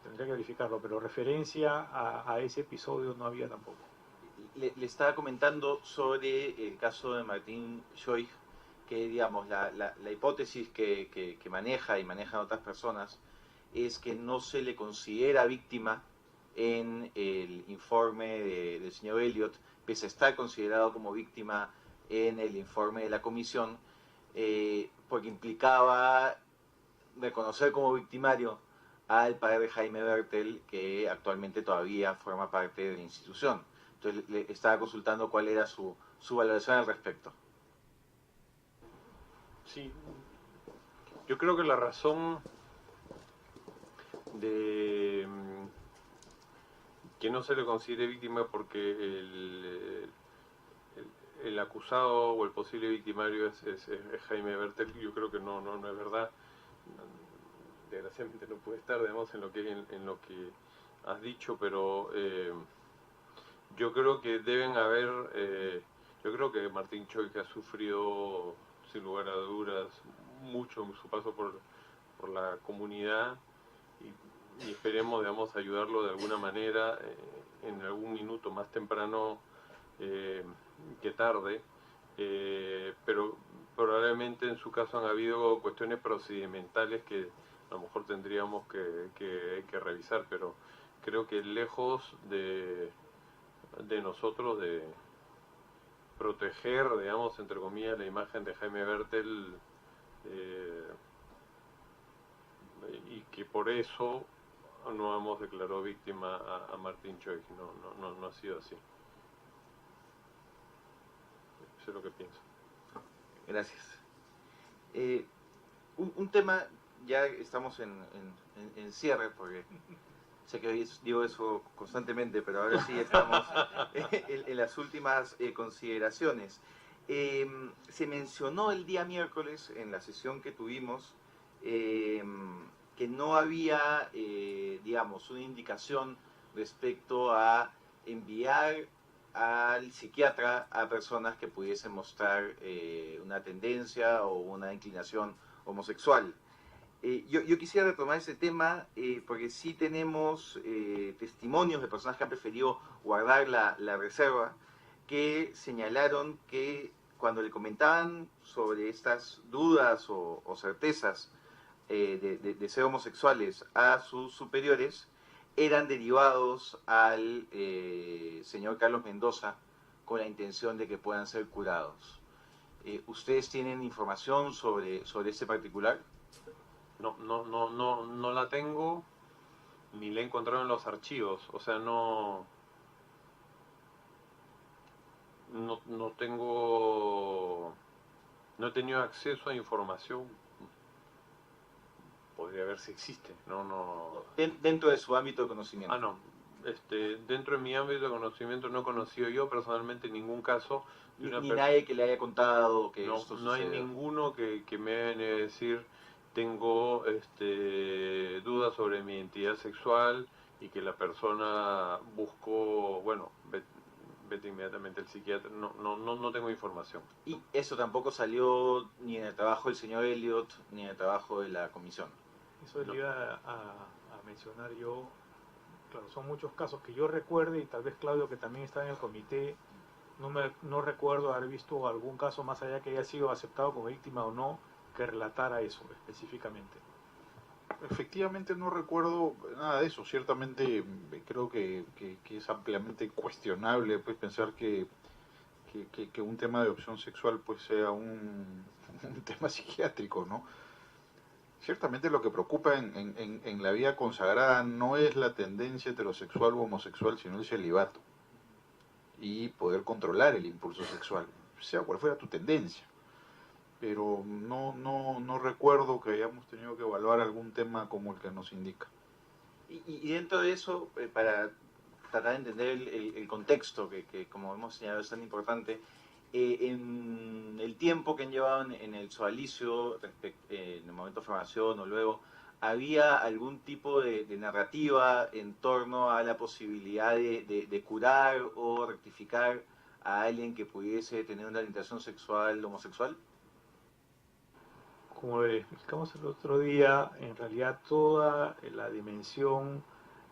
tendría que verificarlo, pero referencia a ese episodio no había tampoco. Le estaba comentando sobre el caso de Martín Schoich, que digamos la hipótesis que maneja y manejan otras personas es que no se le considera víctima en el informe del señor Elliot, pese a estar considerado como víctima en el informe de la comisión, porque implicaba reconocer como victimario al padre Jaime Bertel, que actualmente todavía forma parte de la institución. Entonces le estaba consultando cuál era su valoración al respecto. Sí, yo creo que la razón de que no se le considere víctima porque el acusado o el posible victimario es Jaime Bertel, yo creo que no es verdad. Desgraciadamente no puede estar, digamos, en lo que has dicho, pero yo creo que deben haber, yo creo que Martín Schoich ha sufrido, sin lugar a dudas, mucho en su paso por la comunidad y esperemos, digamos, ayudarlo de alguna manera en algún minuto más temprano que tarde, pero probablemente en su caso han habido cuestiones procedimentales que a lo mejor tendríamos que revisar, pero creo que lejos de nosotros de proteger, digamos, entre comillas, la imagen de Jaime Bertel y que por eso no hemos declarado víctima a Martín Schoich, no ha sido así. Eso es lo que pienso. Gracias. Un tema, ya estamos en cierre, porque sé que digo eso constantemente, pero ahora sí estamos en las últimas consideraciones. Se mencionó el día miércoles en la sesión que tuvimos que no había, digamos, una indicación respecto a enviar al psiquiatra a personas que pudiesen mostrar una tendencia o una inclinación homosexual. Yo quisiera retomar ese tema porque sí tenemos testimonios de personas que han preferido guardar la reserva, que señalaron que cuando le comentaban sobre estas dudas o certezas de ser homosexuales a sus superiores, eran derivados al señor Carlos Mendoza con la intención de que puedan ser curados. ¿Ustedes tienen información sobre este particular? No la tengo, ni la he encontrado en los archivos, o sea, no he tenido acceso a información. Podría ver si existe, Dentro de su ámbito de conocimiento. No. Dentro de mi ámbito de conocimiento no he conocido yo personalmente ningún caso de ni nadie que le haya contado que no, esto sucedió. No hay ninguno que me vaya a decir tengo dudas sobre mi identidad sexual y que la persona buscó, bueno, vete inmediatamente al psiquiatra. No tengo información. Y eso tampoco salió ni en el trabajo del señor Elliot ni en el trabajo de la comisión. Eso le iba a mencionar yo. Claro, son muchos casos que yo recuerde, y tal vez Claudio, que también está en el comité, no recuerdo haber visto algún caso más allá que haya sido aceptado como víctima o no, que relatara eso específicamente. Efectivamente no recuerdo nada de eso. Ciertamente creo que es ampliamente cuestionable pues pensar que un tema de opción sexual pues sea un tema psiquiátrico, ¿no? Ciertamente lo que preocupa en la vida consagrada no es la tendencia heterosexual u homosexual, sino el celibato y poder controlar el impulso sexual, sea cual fuera tu tendencia. Pero no recuerdo que hayamos tenido que evaluar algún tema como el que nos indica. Y dentro de eso, para tratar de entender el contexto, que como hemos señalado es tan importante, en el tiempo que han llevado en el sodalicio, en el momento de formación o luego, ¿había algún tipo de narrativa en torno a la posibilidad de curar o rectificar a alguien que pudiese tener una orientación sexual homosexual? Como le explicamos el otro día, en realidad toda la dimensión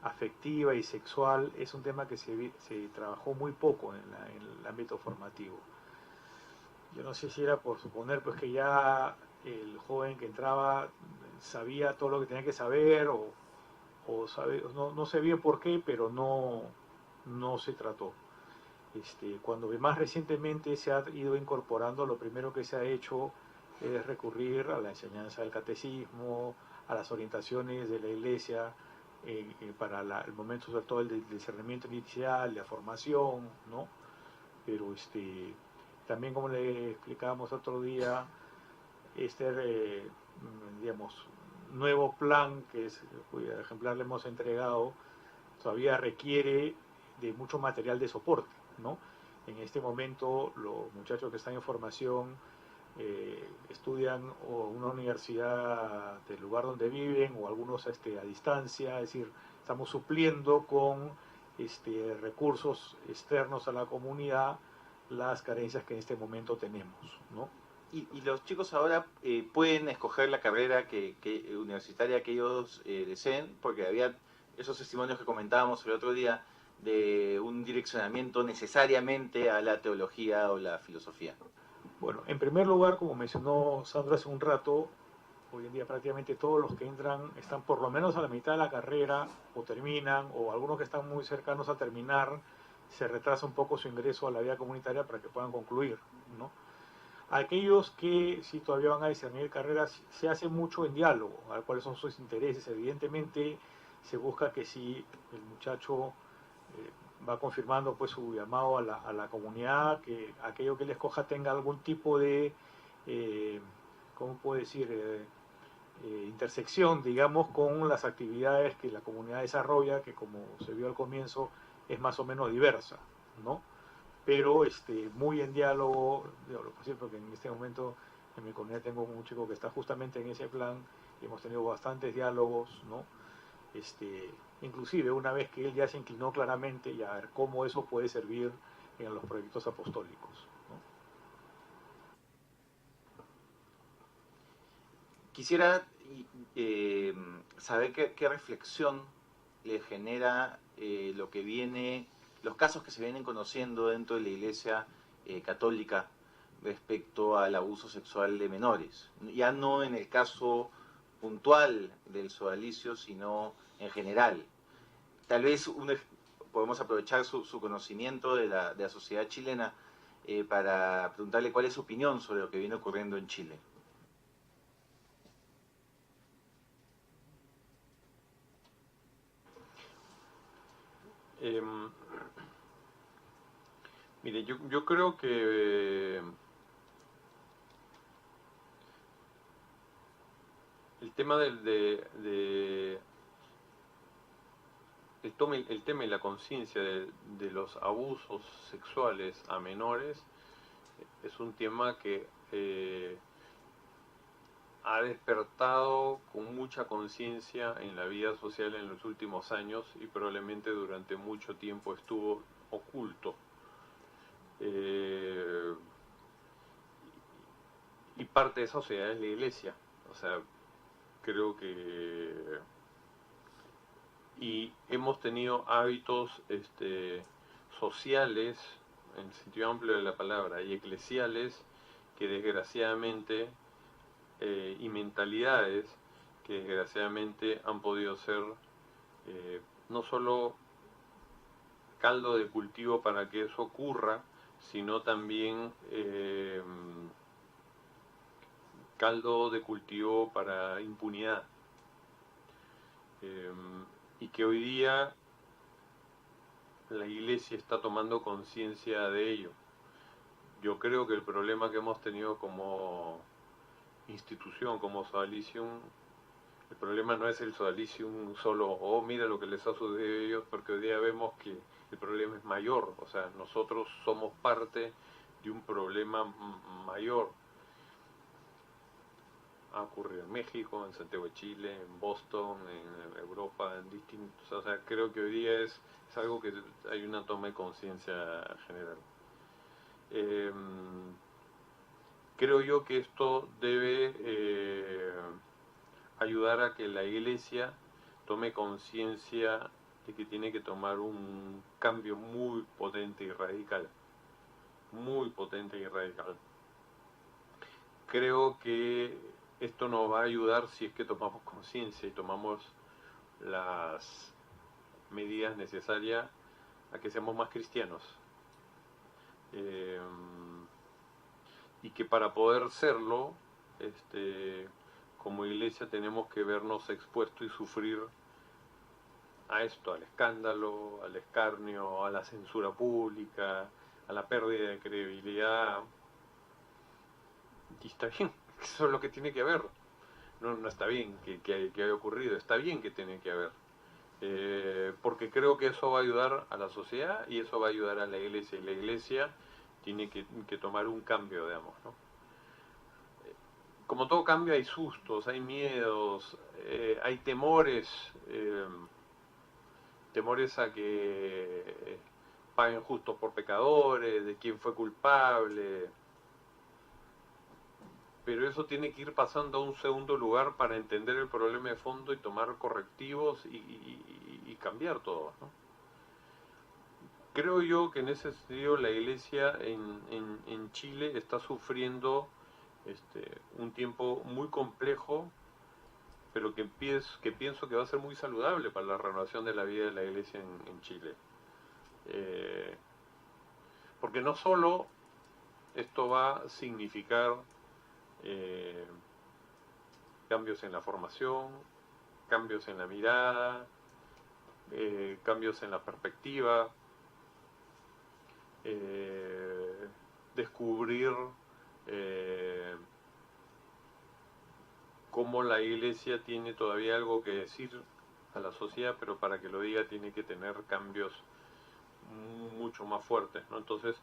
afectiva y sexual es un tema que se trabajó muy poco en el ámbito formativo. Yo no sé si era por suponer pues que ya el joven que entraba sabía todo lo que tenía que saber no sé bien por qué, pero no se trató. Cuando más recientemente se ha ido incorporando, lo primero que se ha hecho es recurrir a la enseñanza del catecismo, a las orientaciones de la iglesia para el momento sobre todo el discernimiento inicial, la formación, ¿no? Pero también como le explicábamos otro día, digamos, nuevo plan que es, cuyo ejemplar le hemos entregado, todavía requiere de mucho material de soporte, ¿no? En este momento los muchachos que están en formación estudian o una universidad del lugar donde viven o algunos a distancia, es decir, estamos supliendo con recursos externos a la comunidad las carencias que en este momento tenemos, ¿no? Y los chicos ahora pueden escoger la carrera universitaria que ellos deseen, porque había esos testimonios que comentábamos el otro día de un direccionamiento necesariamente a la teología o la filosofía. Bueno, en primer lugar, como mencionó Sandra hace un rato, hoy en día prácticamente todos los que entran están por lo menos a la mitad de la carrera o terminan, o algunos que están muy cercanos a terminar, se retrasa un poco su ingreso a la vida comunitaria para que puedan concluir, ¿no? Aquellos que sí todavía van a discernir carreras, se hace mucho en diálogo, a ver cuáles son sus intereses. Evidentemente se busca que si el muchacho va confirmando pues su llamado a la comunidad, que aquello que él escoja tenga algún tipo de, ¿cómo puedo decir?, intersección, digamos, con las actividades que la comunidad desarrolla, que como se vio al comienzo es más o menos diversa, ¿no? Pero muy en diálogo, lo posible, porque en este momento en mi comunidad tengo un chico que está justamente en ese plan y hemos tenido bastantes diálogos, ¿no? Inclusive una vez que él ya se inclinó claramente y a ver cómo eso puede servir en los proyectos apostólicos, ¿no? Quisiera saber qué reflexión le genera lo que viene, los casos que se vienen conociendo dentro de la Iglesia católica respecto al abuso sexual de menores. Ya no en el caso puntual del sodalicio, sino en general. Tal vez podemos aprovechar su conocimiento de la sociedad chilena para preguntarle cuál es su opinión sobre lo que viene ocurriendo en Chile. Mire, yo creo que el tema el tema y la conciencia de los abusos sexuales a menores es un tema que ha despertado con mucha conciencia en la vida social en los últimos años y probablemente durante mucho tiempo estuvo oculto. Y parte de esa sociedad es la iglesia. O sea, creo que... Y hemos tenido hábitos sociales, en el sentido amplio de la palabra, y eclesiales, que desgraciadamente, y mentalidades, que desgraciadamente han podido ser no solo caldo de cultivo para que eso ocurra, sino también caldo de cultivo para impunidad. Y que hoy día la Iglesia está tomando conciencia de ello. Yo creo que el problema que hemos tenido como institución, como Sodalicium, el problema no es el Sodalicium solo, oh, mira lo que les ha sucedido a ellos, porque hoy día vemos que el problema es mayor. O sea, nosotros somos parte de un problema mayor. Ha ocurrido en México, en Santiago de Chile, en Boston, en Europa, en distintos... O sea, creo que hoy día es algo que hay una toma de conciencia general. Creo yo que esto debe ayudar a que la Iglesia tome conciencia de que tiene que tomar un cambio muy potente y radical. Muy potente y radical. Creo que esto nos va a ayudar si es que tomamos conciencia y tomamos las medidas necesarias a que seamos más cristianos. Y que para poder serlo, como iglesia tenemos que vernos expuestos y sufrir a esto, al escándalo, al escarnio, a la censura pública, a la pérdida de credibilidad. Y está bien, eso es lo que tiene que haber. No está bien que haya ocurrido, está bien que tiene que haber. Porque creo que eso va a ayudar a la sociedad y eso va a ayudar a la iglesia. Y la iglesia tiene que tomar un cambio, digamos, ¿no? Como todo cambio hay sustos, hay miedos, hay temores, temores a que paguen justos por pecadores, de quién fue culpable. Pero eso tiene que ir pasando a un segundo lugar para entender el problema de fondo y tomar correctivos y cambiar todo, ¿no? Creo yo que en ese sentido la iglesia en Chile está sufriendo un tiempo muy complejo, pero que pienso que va a ser muy saludable para la renovación de la vida de la iglesia en Chile. Porque no solo esto va a significar cambios en la formación, cambios en la mirada, cambios en la perspectiva, descubrir cómo la iglesia tiene todavía algo que decir a la sociedad, pero para que lo diga tiene que tener cambios mucho más fuertes, ¿no? Entonces,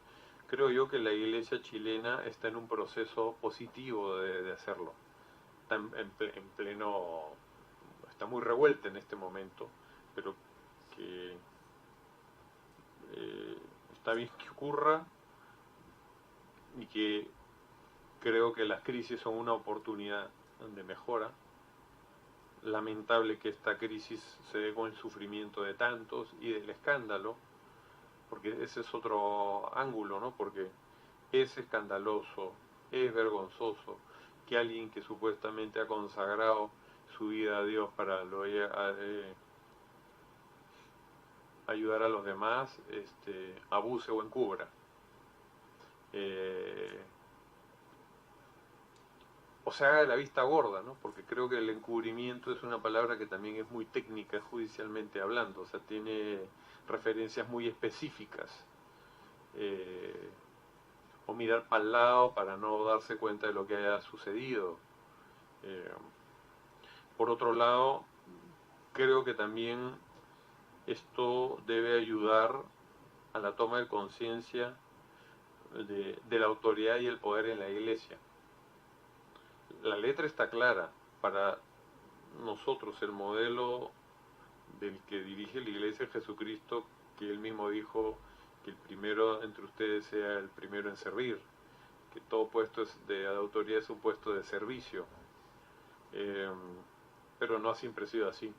creo yo que la iglesia chilena está en un proceso positivo de hacerlo. Está en pleno, está muy revuelta en este momento, pero que está bien que ocurra y que creo que las crisis son una oportunidad de mejora. Lamentable que esta crisis se dé con el sufrimiento de tantos y del escándalo, porque ese es otro ángulo, ¿no? Porque es escandaloso, es vergonzoso que alguien que supuestamente ha consagrado su vida a Dios para ayudar a los demás, abuse o encubra. O se haga de la vista gorda, ¿no? Porque creo que el encubrimiento es una palabra que también es muy técnica judicialmente hablando, o sea, tiene referencias muy específicas. O mirar para el lado para no darse cuenta de lo que haya sucedido. Por otro lado, creo que también esto debe ayudar a la toma de conciencia de la autoridad y el poder en la iglesia. La letra está clara. Para nosotros el modelo del que dirige la iglesia es Jesucristo, que él mismo dijo que el primero entre ustedes sea el primero en servir, que todo puesto de autoridad es un puesto de servicio, pero no ha siempre sido así.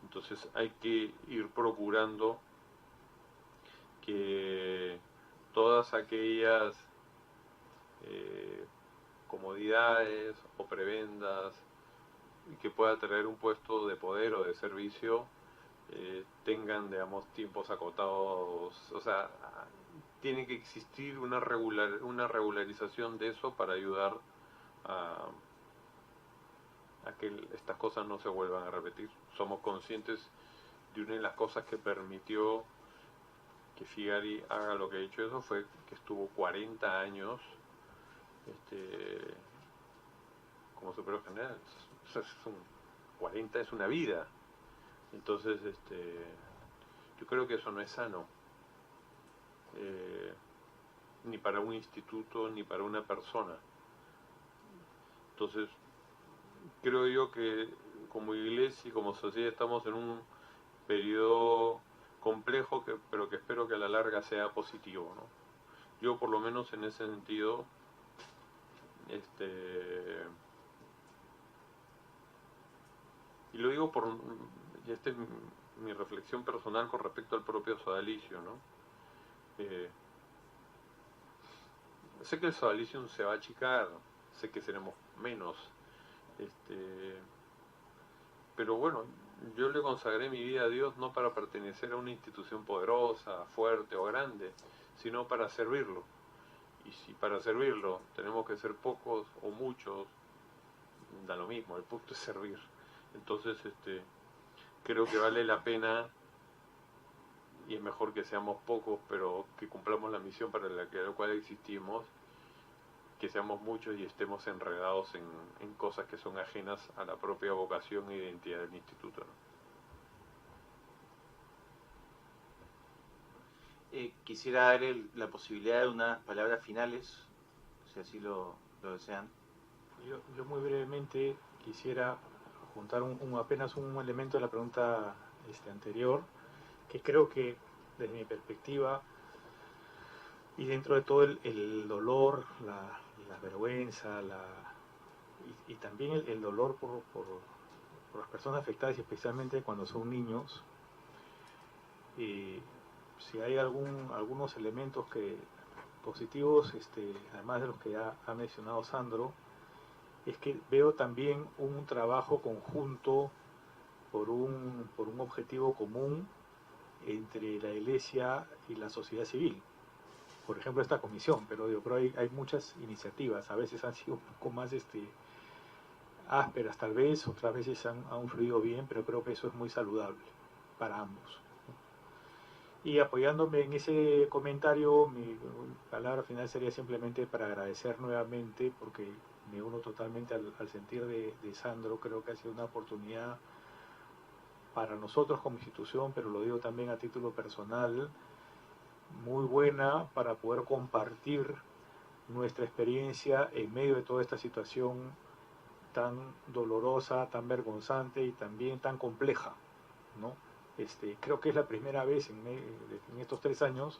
Entonces hay que ir procurando que todas aquellas comodidades o prebendas que pueda traer un puesto de poder o de servicio tengan, digamos, tiempos acotados. O sea, tiene que existir una regularización de eso para ayudar a que estas cosas no se vuelvan a repetir. Somos conscientes de una de las cosas que permitió que Figari haga lo que ha hecho, eso fue que estuvo 40 años como superior general. 40 es una vida. Entonces, yo creo que eso no es sano. Ni para un instituto, ni para una persona. Entonces, creo yo que como iglesia y como sociedad estamos en un periodo complejo, pero que espero que a la larga sea positivo, ¿no? Yo por lo menos en ese sentido, y lo digo por mi reflexión personal con respecto al propio sodalicio, ¿no? Sé que el sodalicio se va a achicar, sé que seremos menos, pero bueno, yo le consagré mi vida a Dios no para pertenecer a una institución poderosa, fuerte o grande, sino para servirlo. Y si para servirlo tenemos que ser pocos o muchos, da lo mismo, el punto es servir. Entonces, creo que vale la pena, y es mejor que seamos pocos, pero que cumplamos la misión para la cual existimos, que seamos muchos y estemos enredados en cosas que son ajenas a la propia vocación e identidad del instituto, ¿no? Quisiera darle la posibilidad de unas palabras finales, si así lo desean. Yo muy brevemente quisiera juntar apenas un elemento de la pregunta anterior, que creo que desde mi perspectiva y dentro de todo el dolor, la vergüenza, y también el dolor por las personas afectadas, y especialmente cuando son niños, si hay algunos elementos positivos, además de los que ya ha mencionado Sandro, es que veo también un trabajo conjunto por un objetivo común entre la Iglesia y la sociedad civil. Por ejemplo, esta comisión, pero hay muchas iniciativas, a veces han sido un poco más ásperas tal vez, otras veces han fluido bien, pero creo que eso es muy saludable para ambos. Y apoyándome en ese comentario, mi palabra final sería simplemente para agradecer nuevamente, porque me uno totalmente al sentir de Sandro. Creo que ha sido una oportunidad para nosotros como institución, pero lo digo también a título personal, muy buena para poder compartir nuestra experiencia en medio de toda esta situación tan dolorosa, tan vergonzante y también tan compleja, ¿no? Creo que es la primera vez en estos 3 años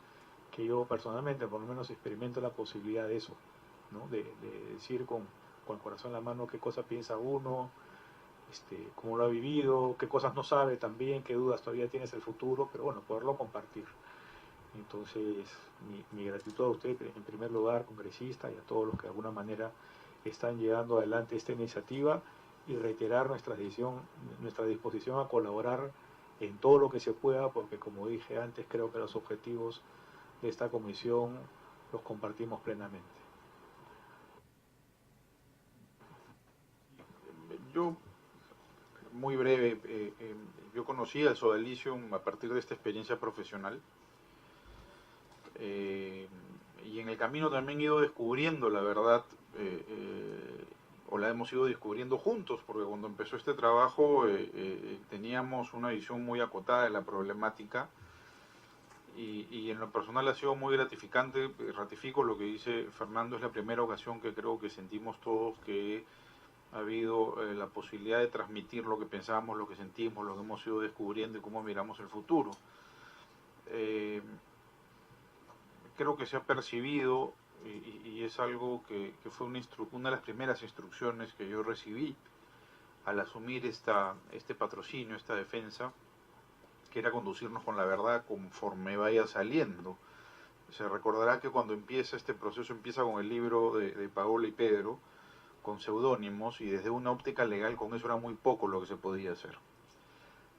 que yo personalmente por lo menos experimento la posibilidad de eso, ¿no? De decir con el corazón en la mano qué cosa piensa uno, cómo lo ha vivido, qué cosas no sabe también, qué dudas todavía tienes del futuro, pero bueno, poderlo compartir. Entonces, mi gratitud a usted en primer lugar, congresista, y a todos los que de alguna manera están llevando adelante esta iniciativa, y reiterar nuestra disposición a colaborar en todo lo que se pueda, porque como dije antes, creo que los objetivos de esta comisión los compartimos plenamente. Yo, muy breve, yo conocí al Sodalicium a partir de esta experiencia profesional, y en el camino también he ido descubriendo la verdad, o la hemos ido descubriendo juntos, porque cuando empezó este trabajo teníamos una visión muy acotada de la problemática, y en lo personal ha sido muy gratificante. Ratifico lo que dice Fernando, es la primera ocasión que creo que sentimos todos que ha habido la posibilidad de transmitir lo que pensamos, lo que sentimos, lo que hemos ido descubriendo y cómo miramos el futuro. Creo que se ha percibido, y es algo que fue una de las primeras instrucciones que yo recibí al asumir este patrocinio, esta defensa, que era conducirnos con la verdad conforme vaya saliendo. Se recordará que cuando empieza este proceso, empieza con el libro de Paola y Pedro, con seudónimos, y desde una óptica legal con eso era muy poco lo que se podía hacer.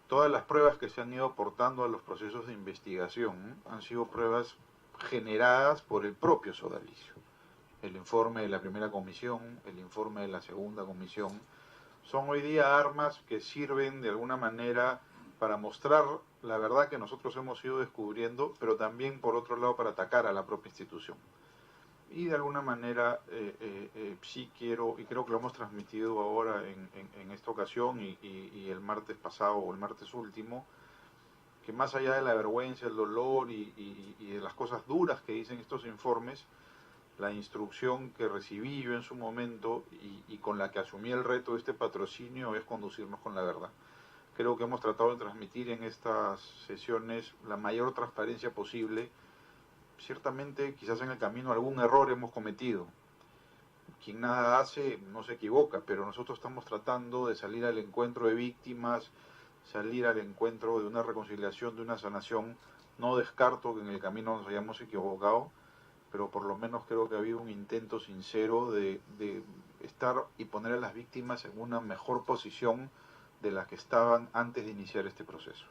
Todas las pruebas que se han ido aportando a los procesos de investigación han sido pruebas generadas por el propio Sodalicio. El informe de la primera comisión, el informe de la segunda comisión, son hoy día armas que sirven de alguna manera para mostrar la verdad que nosotros hemos ido descubriendo, pero también por otro lado para atacar a la propia institución. Y de alguna manera sí quiero, y creo que lo hemos transmitido ahora en esta ocasión y el martes pasado o el martes último, que más allá de la vergüenza, el dolor y de las cosas duras que dicen estos informes, la instrucción que recibí yo en su momento y con la que asumí el reto de este patrocinio es conducirnos con la verdad. Creo que hemos tratado de transmitir en estas sesiones la mayor transparencia posible. Ciertamente, quizás en el camino algún error hemos cometido. Quien nada hace no se equivoca, pero nosotros estamos tratando de salir al encuentro de víctimas, salir al encuentro de una reconciliación, de una sanación. No descarto que en el camino nos hayamos equivocado, pero por lo menos creo que ha habido un intento sincero de estar y poner a las víctimas en una mejor posición de las que estaban antes de iniciar este proceso.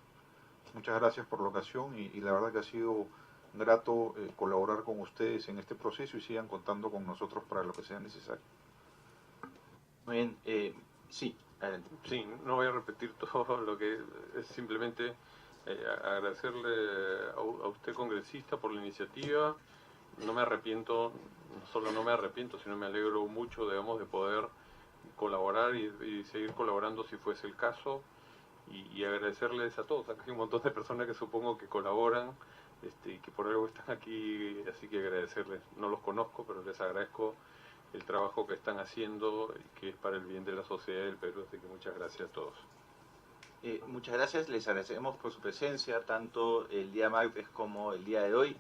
Muchas gracias por la ocasión y la verdad que ha sido grato colaborar con ustedes en este proceso y sigan contando con nosotros para lo que sea necesario. Muy bien, sí, adelante. Sí, no voy a repetir todo lo que es simplemente agradecerle a usted, congresista, por la iniciativa. No me arrepiento, no solo no me arrepiento, sino me alegro mucho, digamos, de poder colaborar y seguir colaborando si fuese el caso. Y agradecerles a todos. Acá hay un montón de personas que supongo que colaboran y que por algo están aquí, así que agradecerles. No los conozco, pero les agradezco el trabajo que están haciendo y que es para el bien de la sociedad del Perú, así que muchas gracias a todos. Muchas gracias, les agradecemos por su presencia, tanto el día martes como el día de hoy.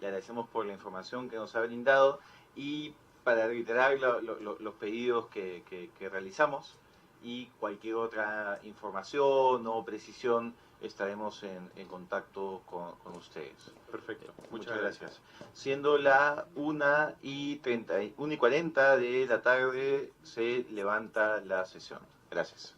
Le agradecemos por la información que nos ha brindado y para reiterar los pedidos que realizamos y cualquier otra información o precisión estaremos en contacto con ustedes. Perfecto, Muchas gracias. Siendo la 1:40 de la tarde, se levanta la sesión. Gracias.